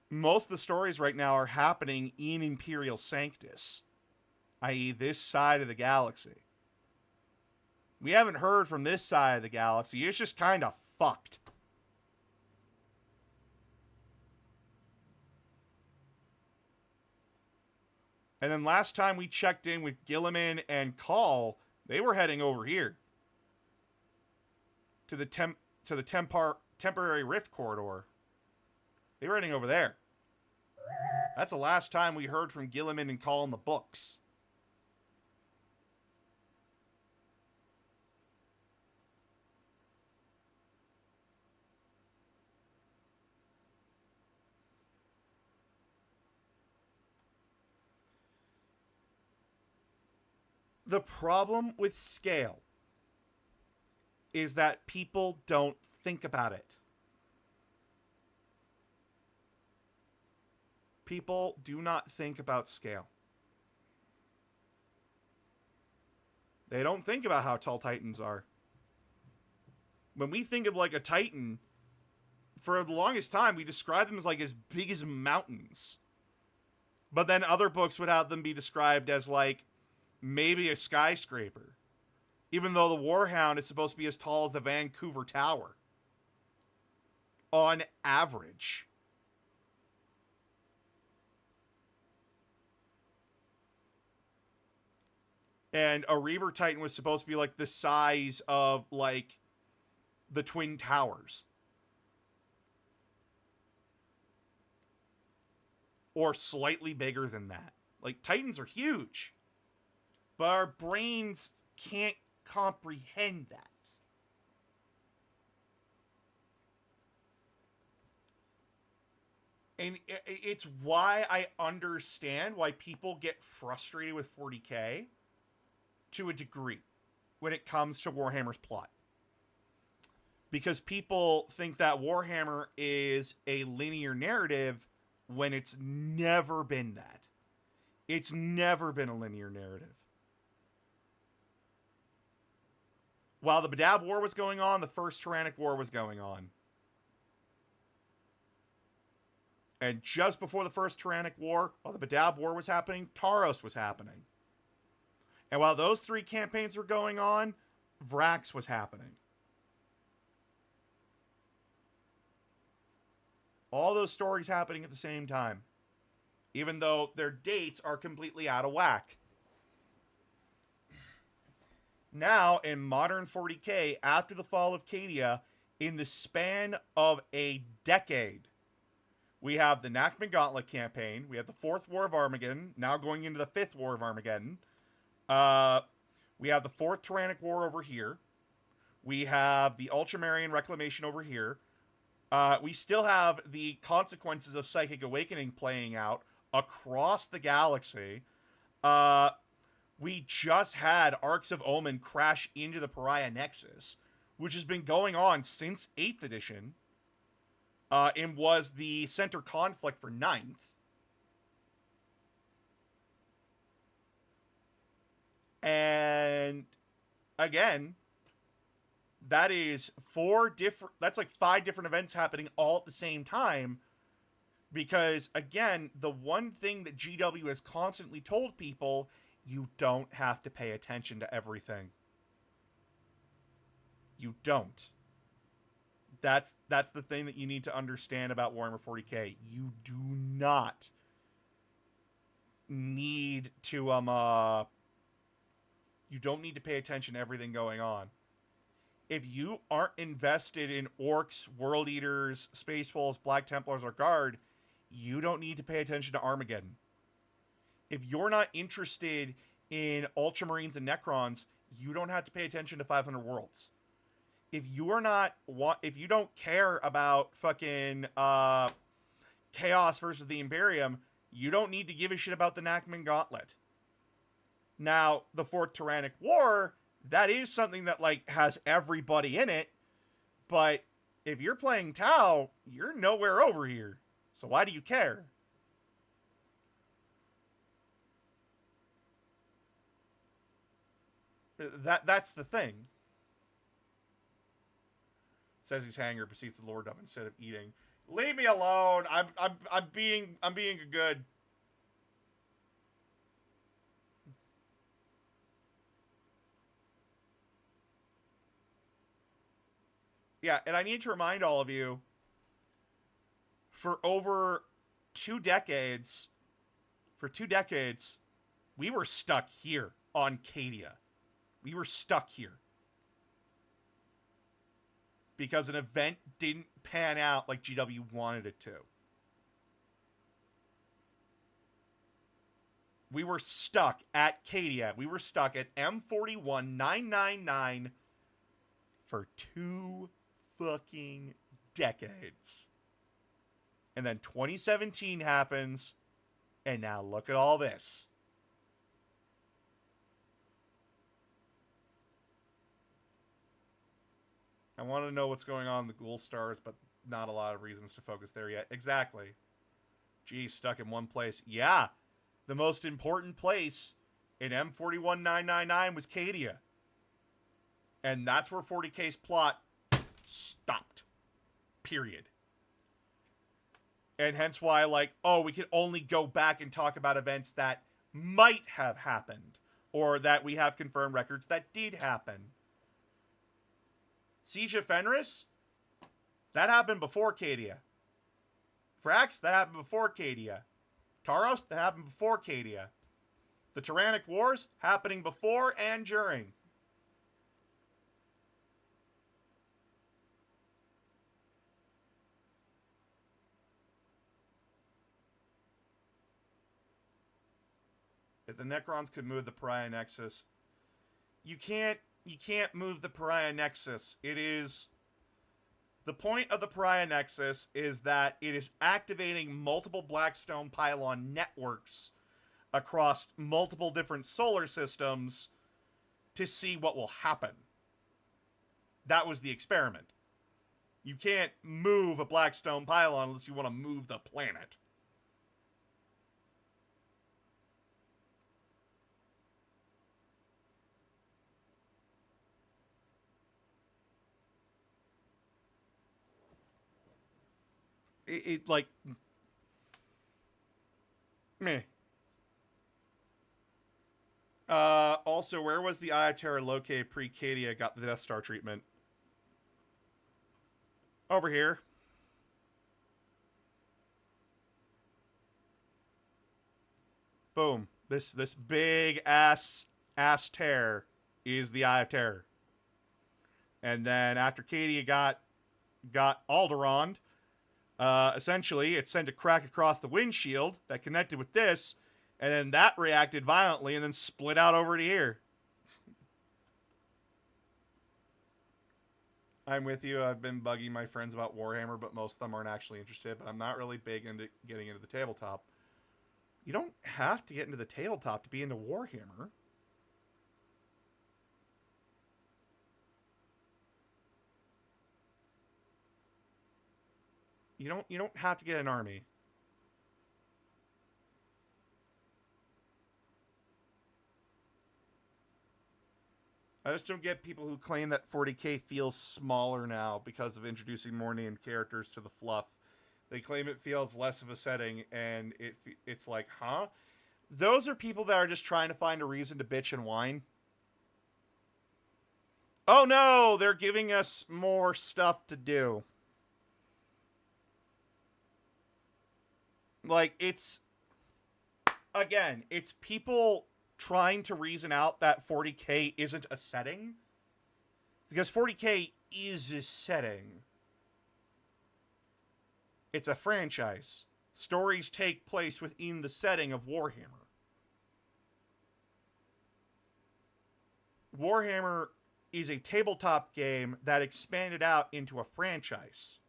most of the stories right now are happening in Imperial Sanctus, i.e. this side of the galaxy. We haven't heard from this side of the galaxy. It's just kind of fucked. And then last time we checked in with Gilliman and Call, they were heading over here. To the temporary rift corridor. They were heading over there. That's the last time we heard from Gilliman and Call in the books. The problem with scale is that people don't think about it. People do not think about scale. They don't think about how tall Titans are. When we think of like a Titan, for the longest time, we describe them as like as big as mountains. But then other books would have them be described as like maybe a skyscraper. Even though the Warhound is supposed to be as tall as the Vancouver Tower. On average. And a Reaver Titan was supposed to be like the size of like the Twin Towers. Or slightly bigger than that. Like, Titans are huge. But our brains can't comprehend that. And it's why I understand why people get frustrated with 40K to a degree when it comes to Warhammer's plot. Because people think that Warhammer is a linear narrative when it's never been that. It's never been a linear narrative. While the Badab War was going on, the First Tyrannic War was going on. And just before the First Tyrannic War, while the Badab War was happening, Taros was happening. And while those three campaigns were going on, Vrax was happening. All those stories happening at the same time. Even though their dates are completely out of whack. Now, in modern 40K, after the fall of Cadia, in the span of a decade, we have the Nachman Gauntlet campaign, we have the 4th War of Armageddon, now going into the 5th War of Armageddon. We have the 4th Tyrannic War over here. We have the Ultramarine Reclamation over here. We still have the consequences of Psychic Awakening playing out across the galaxy. We just had Arks of Omen crash into the Pariah Nexus, which has been going on since 8th edition, and was the center conflict for 9th. And again, that is that's like 5 different events happening all at the same time. Because again, the one thing that GW has constantly told people, you don't have to pay attention to everything. You don't. That's the thing that you need to understand about Warhammer 40K. You do not need to you don't need to pay attention to everything going on. If you aren't invested in Orks, World Eaters, Space Wolves, Black Templars, or Guard, you don't need to pay attention to Armageddon. If you're not interested in Ultramarines and Necrons, you don't have to pay attention to 500 Worlds. If you don't care about fucking Chaos versus the Imperium, you don't need to give a shit about the Nachman Gauntlet. Now, the 4th Tyrannic War, that is something that like has everybody in it, but if you're playing Tau, you're nowhere over here. So why do you care? That's the thing. Says he's hangry, proceeds to lord up instead of eating. Leave me alone. I'm being good. Yeah, and I need to remind all of you, for over 2 decades, we were stuck here on Cadia. We were stuck here. Because an event didn't pan out like GW wanted it to. We were stuck at Cadia. We were stuck at M41999 for 2 fucking decades. And then 2017 happens, and now look at all this. I want to know what's going on in the Ghoul Stars, but not a lot of reasons to focus there yet. Exactly. Gee, stuck in one place. Yeah, the most important place in M41999 was Cadia. And that's where 40K's plot stopped. Period. And hence why, like, oh, we can only go back and talk about events that might have happened. Or that we have confirmed records that did happen. Siege of Fenris? That happened before Cadia. Frax? That happened before Cadia. Taros? That happened before Cadia. The Tyrannic Wars? Happening before and during. If the Necrons could move the Pariah Nexus, you can't move the Pariah Nexus. It is... The point of the Pariah Nexus is that it is activating multiple Blackstone pylon networks across multiple different solar systems to see what will happen. That was the experiment. You can't move a Blackstone pylon unless you want to move the planet. It like... Meh. Also, where was the Eye of Terror located pre-Cadia got the Death Star treatment? Over here. Boom. This big ass tear is the Eye of Terror. And then after Cadia got Alderaan, essentially, it sent a crack across the windshield that connected with this, and then that reacted violently and then split out over to here. I'm with you. I've been bugging my friends about Warhammer, but most of them aren't actually interested. But I'm not really big into getting into the tabletop. You don't have to get into the tabletop to be into Warhammer. You don't have to get an army. I just don't get people who claim that 40K feels smaller now because of introducing more named characters to the fluff. They claim it feels less of a setting, and it's like, huh? Those are people that are just trying to find a reason to bitch and whine. Oh no, they're giving us more stuff to do. Like, it's... Again, it's people trying to reason out that 40K isn't a setting. Because 40K is a setting. It's a franchise. Stories take place within the setting of Warhammer. Warhammer is a tabletop game that expanded out into a franchise.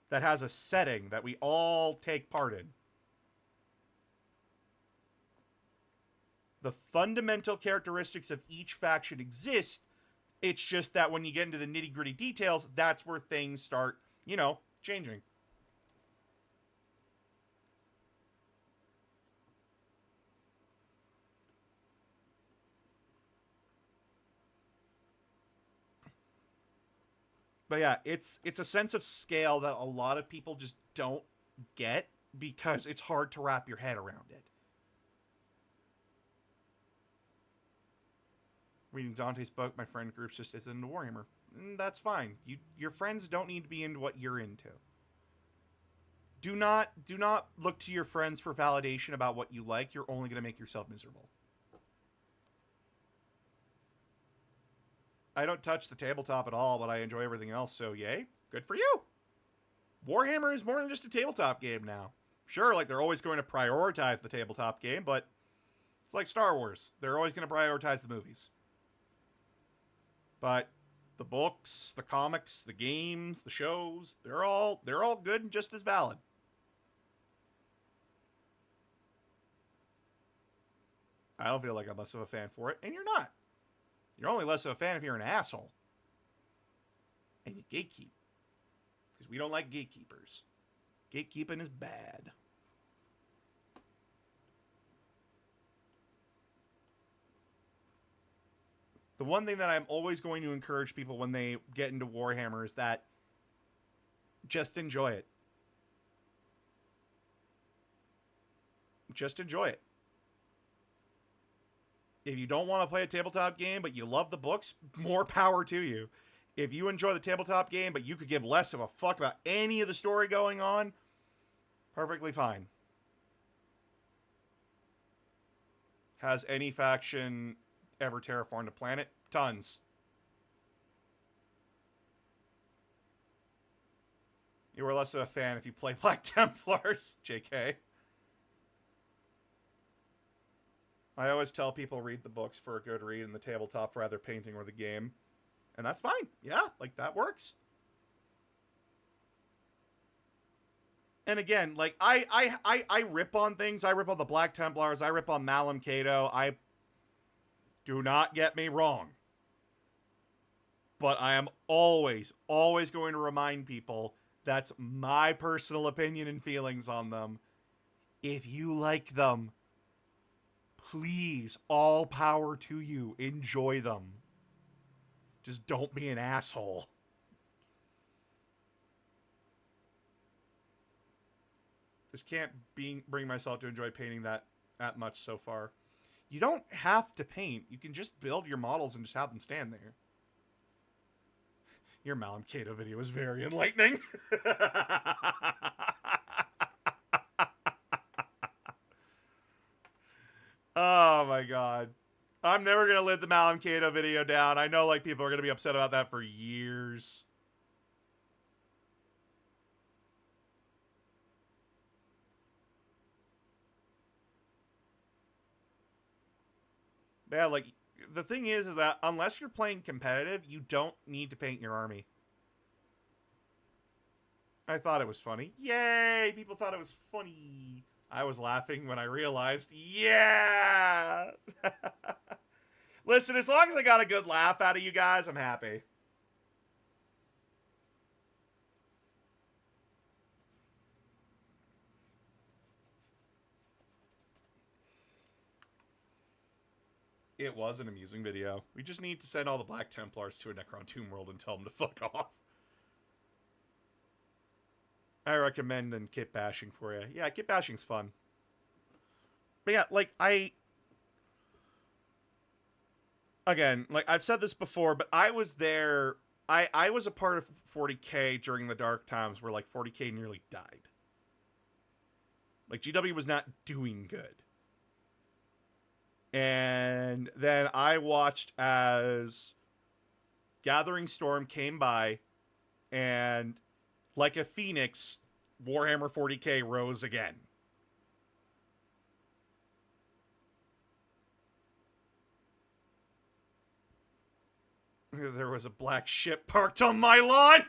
That has a setting that we all take part in. The fundamental characteristics of each faction exist. It's just that when you get into the nitty-gritty details, that's where things start, you know, changing. But yeah, it's a sense of scale that a lot of people just don't get because it's hard to wrap your head around it. Reading Dante's book, my friend group's just isn't into Warhammer. That's fine. Your friends don't need to be into what you're into. Do not look to your friends for validation about what you like. You're only going to make yourself miserable. I don't touch the tabletop at all, but I enjoy everything else, so yay. Good for you. Warhammer is more than just a tabletop game now. Sure, like, they're always going to prioritize the tabletop game, but it's like Star Wars. They're always going to prioritize the movies. But the books, the comics, the games, the shows, they're all good and just as valid. I don't feel like I'm less of a fan for it, and you're not. You're only less of a fan if you're an asshole. And you gatekeep. Because we don't like gatekeepers. Gatekeeping is bad. The one thing that I'm always going to encourage people when they get into Warhammer is that just enjoy it. Just enjoy it. If you don't want to play a tabletop game, but you love the books, more power to you. If you enjoy the tabletop game, but you could give less of a fuck about any of the story going on, perfectly fine. Has any faction ever terraformed a planet? Tons. You were less of a fan if you play Black Templars, JK. I always tell people read the books for a good read and the tabletop for either painting or the game. And that's fine. Yeah, like, that works. And again, like, I rip on things. I rip on the Black Templars. I rip on Malum Cato. Do not get me wrong. But I am always going to remind people that's my personal opinion and feelings on them. If you like them, please, all power to you. Enjoy them. Just don't be an asshole. Just can't bring myself to enjoy painting that much so far. You don't have to paint. You can just build your models and just have them stand there. Your Malum Cato video was very enlightening. Oh my god. I'm never going to live the Malum Cato video down. I know, like, people are going to be upset about that for years. Yeah, like, the thing is that unless you're playing competitive, you don't need to paint your army. I thought it was funny. Yay! People thought it was funny. I was laughing when I realized, yeah! Listen, as long as I got a good laugh out of you guys, I'm happy. It was an amusing video. We just need to send all the Black Templars to a Necron Tomb World and tell them to fuck off. I recommend and kit bashing for you. Yeah, kit bashing's fun. But yeah, like, again, like, I've said this before, but I was there. I was a part of 40K during the dark times where, like, 40K nearly died. Like, GW was not doing good. And then I watched as Gathering Storm came by, and like a phoenix, Warhammer 40K rose again. There was a black ship parked on my lawn!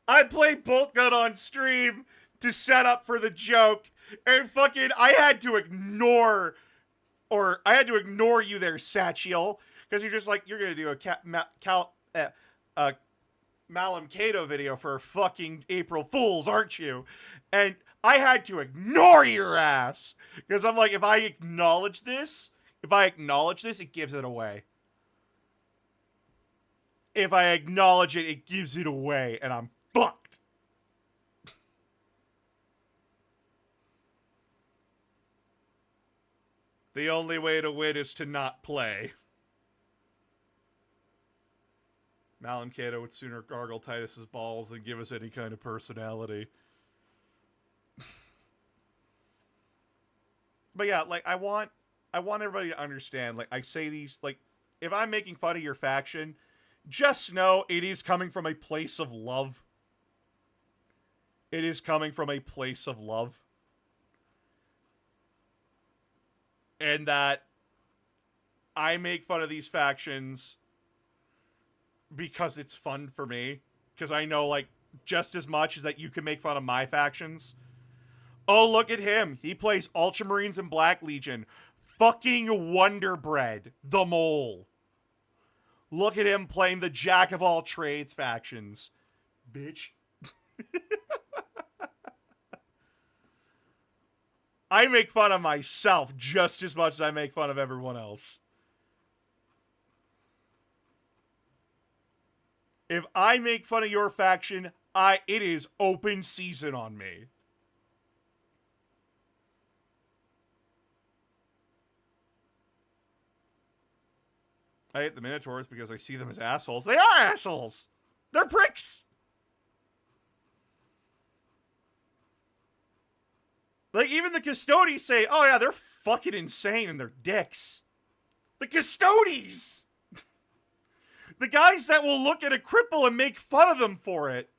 I played Bolt Gun on stream to set up for the joke, and fucking, I had to ignore you there, Satchiel, because you're just like, you're gonna do a Malum Cato video for fucking April Fools, aren't you? And I had to ignore your ass, because I'm like, if I acknowledge this, it gives it away. if I acknowledge it, it gives it away, and I'm fucked. The only way to win is to not play. Malincato would sooner gargle Titus's balls than give us any kind of personality. But yeah, like, I want everybody to understand, like, I say these, like, if I'm making fun of your faction, just know it is coming from a place of love. It is coming from a place of love. And that I make fun of these factions because it's fun for me. Because I know, like, just as much as that you can make fun of my factions. Oh, look at him. He plays Ultramarines and Black Legion. Fucking Wonder Bread, the mole. Look at him playing the Jack of all trades factions. Bitch. I make fun of myself just as much as I make fun of everyone else. If I make fun of your faction, it is open season on me. I hate the Minotaurs because I see them as assholes. They are assholes! They're pricks! Like, even the Custodes say, oh yeah, they're fucking insane and they're dicks. The Custodes! The guys that will look at a cripple and make fun of them for it.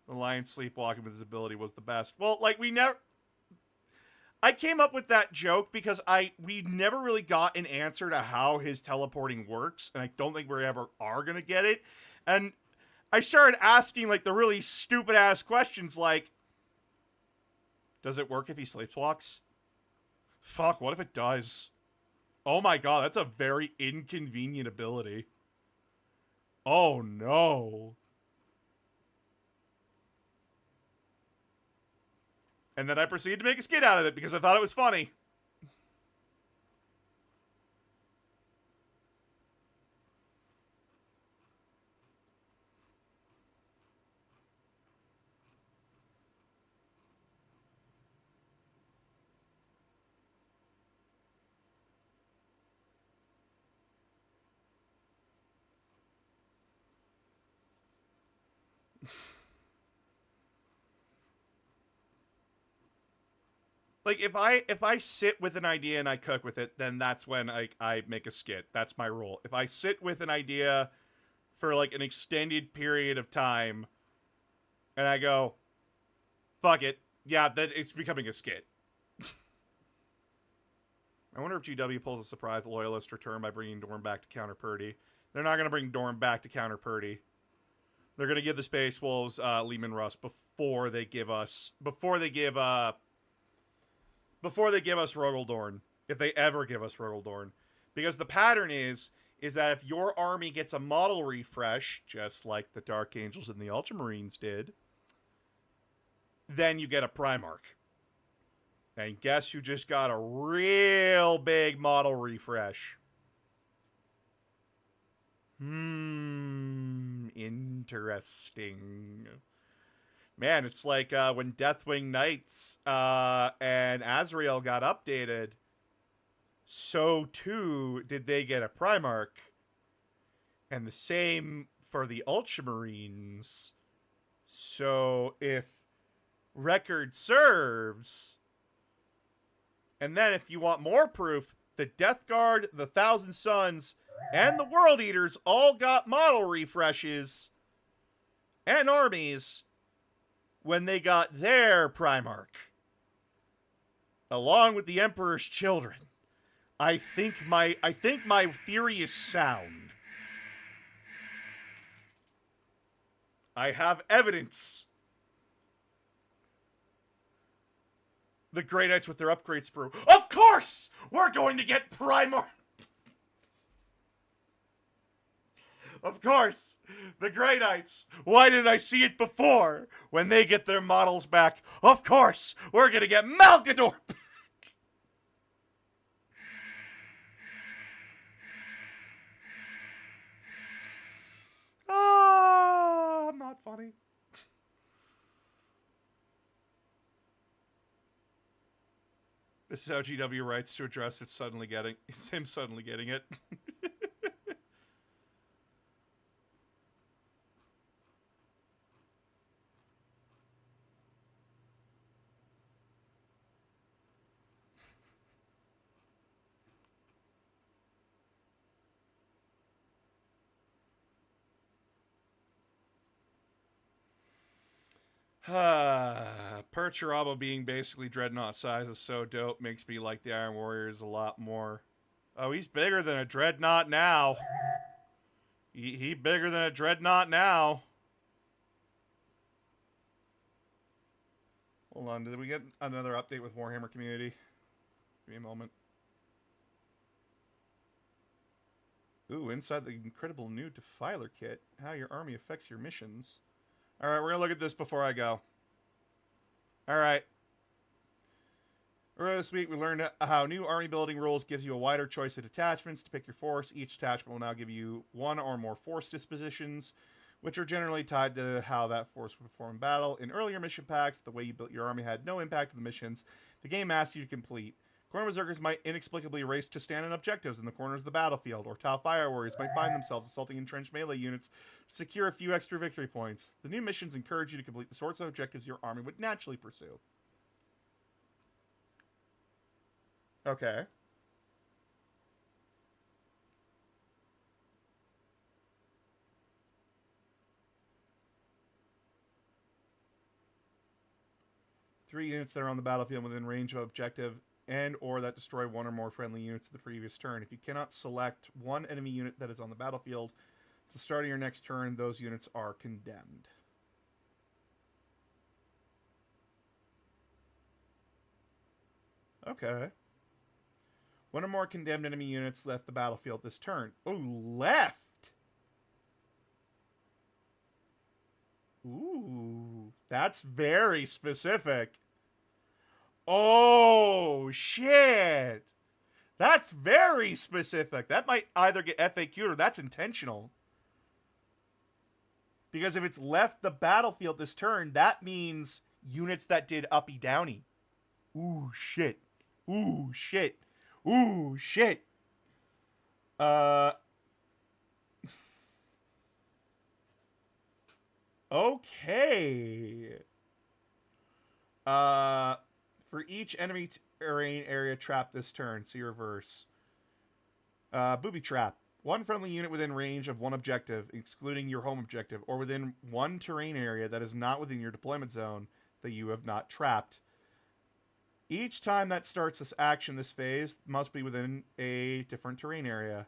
The lion sleepwalking with his ability was the best. Well, like, I came up with that joke because we never really got an answer to how his teleporting works, and I don't think we ever are gonna get it. And I started asking, like, the really stupid-ass questions, like, does it work if he sleepwalks? Fuck, what if it does? Oh my god, that's a very inconvenient ability. Oh no. And then I proceeded to make a skit out of it because I thought it was funny. Like, if I sit with an idea and I cook with it, then that's when I make a skit. That's my rule. If I sit with an idea for, like, an extended period of time, and I go, fuck it, yeah, then it's becoming a skit. I wonder if GW pulls a surprise loyalist return by bringing Dorn back to counter Purdy. They're not going to bring Dorn back to counter Purdy. They're going to give the Space Wolves Lehman Russ before they give us Rogaldorn, if they ever give us Rogaldorn. Because the pattern is that if your army gets a model refresh, just like the Dark Angels and the Ultramarines did, then you get a Primarch. And guess who just got a real big model refresh? Interesting. Man, it's like when Deathwing Knights and Azrael got updated, so too did they get a Primarch. And the same for the Ultramarines. So if record serves, and then if you want more proof, the Death Guard, the Thousand Sons, and the World Eaters all got model refreshes and armies when they got their Primarch. Along with the Emperor's children. I think my theory is sound. I have evidence. The Grey Knights with their upgrade sprue. Of course! We're going to get Primarch! Of course! The Grey Knights! Why didn't I see it before? When they get their models back, of course! We're gonna get Malgador back! This is how GW writes to address it's him suddenly getting it. Perturabo being basically Dreadnought size is so dope. Makes me like the Iron Warriors a lot more. Oh, he's bigger than a Dreadnought now. He bigger than a Dreadnought now. Hold on, did we get another update with Warhammer community? Give me a moment. Ooh, inside the incredible new Defiler kit. How your army affects your missions. Alright, we're going to look at this before I go. Alright. Earlier this week, we learned how new army building rules gives you a wider choice of detachments to pick your force. Each detachment will now give you one or more force dispositions, which are generally tied to how that force will perform in battle. In earlier mission packs, the way you built your army had no impact on the missions the game asked you to complete. Corner Berserkers might inexplicably race to stand-in objectives in the corners of the battlefield, or Tau Fire Warriors might find themselves assaulting entrenched melee units to secure a few extra victory points. The new missions encourage you to complete the sorts of objectives your army would naturally pursue. Okay. Three units that are on the battlefield within range of objective and or that destroy one or more friendly units of the previous turn. If you cannot select one enemy unit that is on the battlefield at the start of your next turn, those units are condemned. Okay. One or more condemned enemy units left the battlefield this turn. Oh, left! Ooh, that's very specific. Oh, shit. That's very specific. That might either get FAQ'd or that's intentional. Because if it's left the battlefield this turn, that means units that did uppy downy. Ooh, shit. Ooh, shit. Ooh, shit. Okay. For each enemy terrain area trapped this turn, see reverse. Booby trap. One friendly unit within range of one objective, excluding your home objective, or within one terrain area that is not within your deployment zone that you have not trapped. Each time that starts this action, this phase must be within a different terrain area.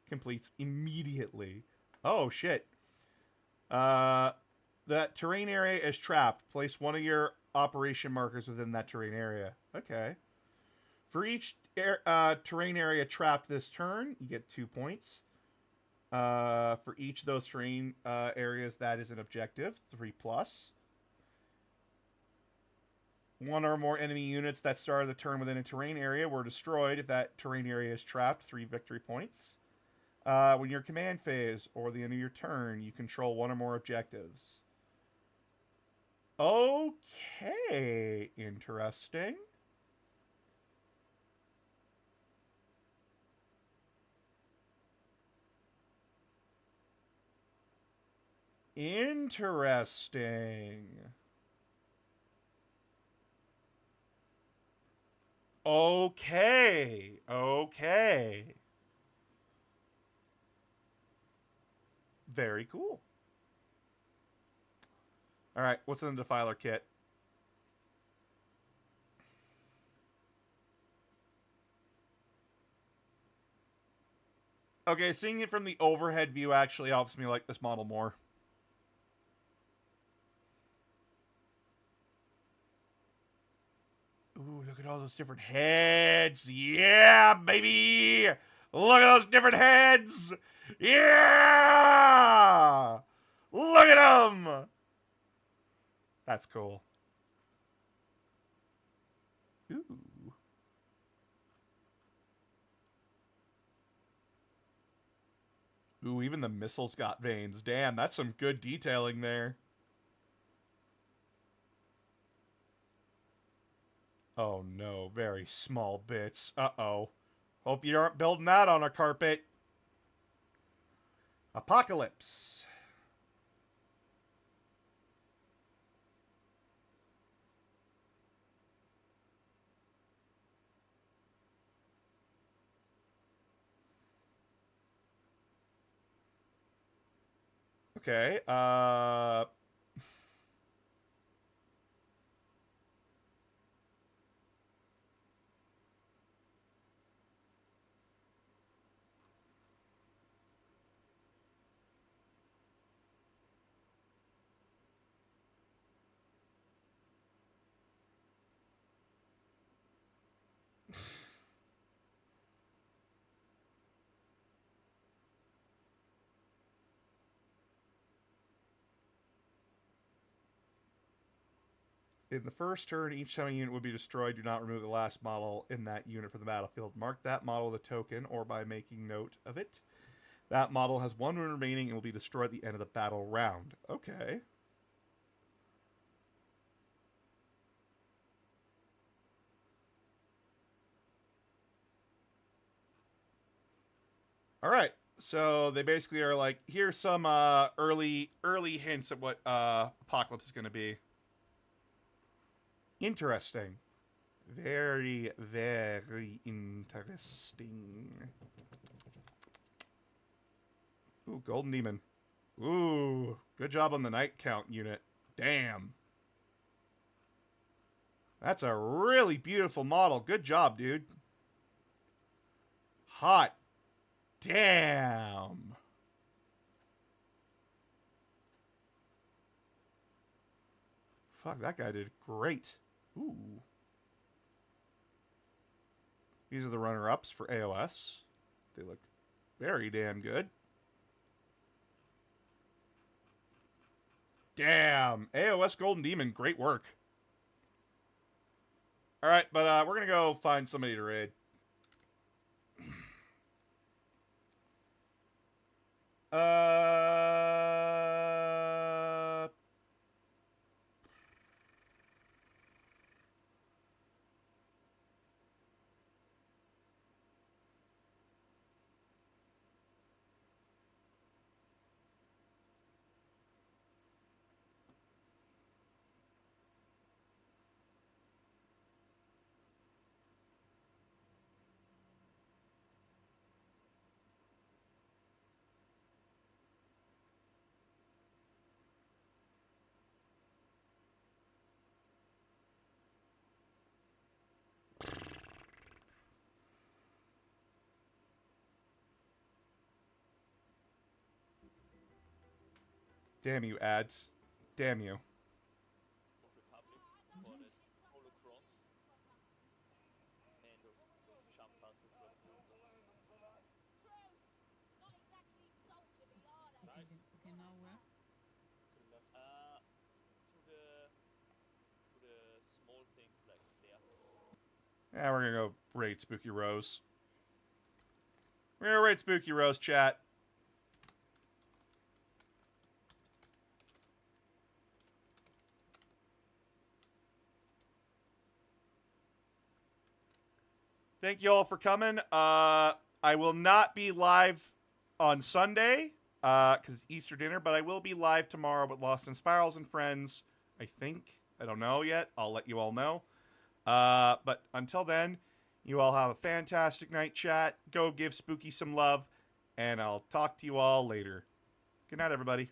Completes immediately. Oh, shit. That terrain area is trapped. Place one of your operation markers within that terrain area. Okay. For each terrain area trapped this turn, you get 2 points. For each of those terrain areas that is an objective, 3+. One or more enemy units that started the turn within a terrain area were destroyed. If that terrain area is trapped, 3 victory points. When your command phase or the end of your turn, you control one or more objectives. Okay, interesting. Interesting. Okay, okay. Very cool. All right, what's in the Defiler kit? Okay, seeing it from the overhead view actually helps me like this model more. Ooh, look at all those different heads. Yeah, baby! Look at those different heads! Yeah! Look at them! That's cool. Ooh. Ooh, even the missiles got veins. Damn, that's some good detailing there. Oh no, very small bits. Uh-oh. Hope you aren't building that on a carpet. Apocalypse. Okay, in the first turn, each time a unit would be destroyed. Do not remove the last model in that unit from the battlefield. Mark that model with a token or by making note of it. That model has 1 wound remaining and will be destroyed at the end of the battle round. Okay. All right. So they basically are like, here's some early hints at what Apocalypse is going to be. Interesting. Very, very interesting. Ooh, Golden Demon. Ooh, good job on the night count unit. Damn. That's a really beautiful model. Good job, dude. Hot. Damn. Fuck, that guy did great. Ooh. These are the runner-ups for AOS. They look very damn good. Damn. AOS Golden Demon, great work. Alright, but we're gonna go find somebody to raid. Damn you, ads. Damn you. Yeah, we're gonna go raid Spooky Rose. We're gonna raid Spooky Rose, chat. Thank you all for coming. I will not be live on Sunday, because it's Easter dinner, but I will be live tomorrow with Lost in Spirals and Friends, I think. I don't know yet. I'll let you all know. But until then, you all have a fantastic night, chat. Go give Spooky some love, and I'll talk to you all later. Good night, everybody.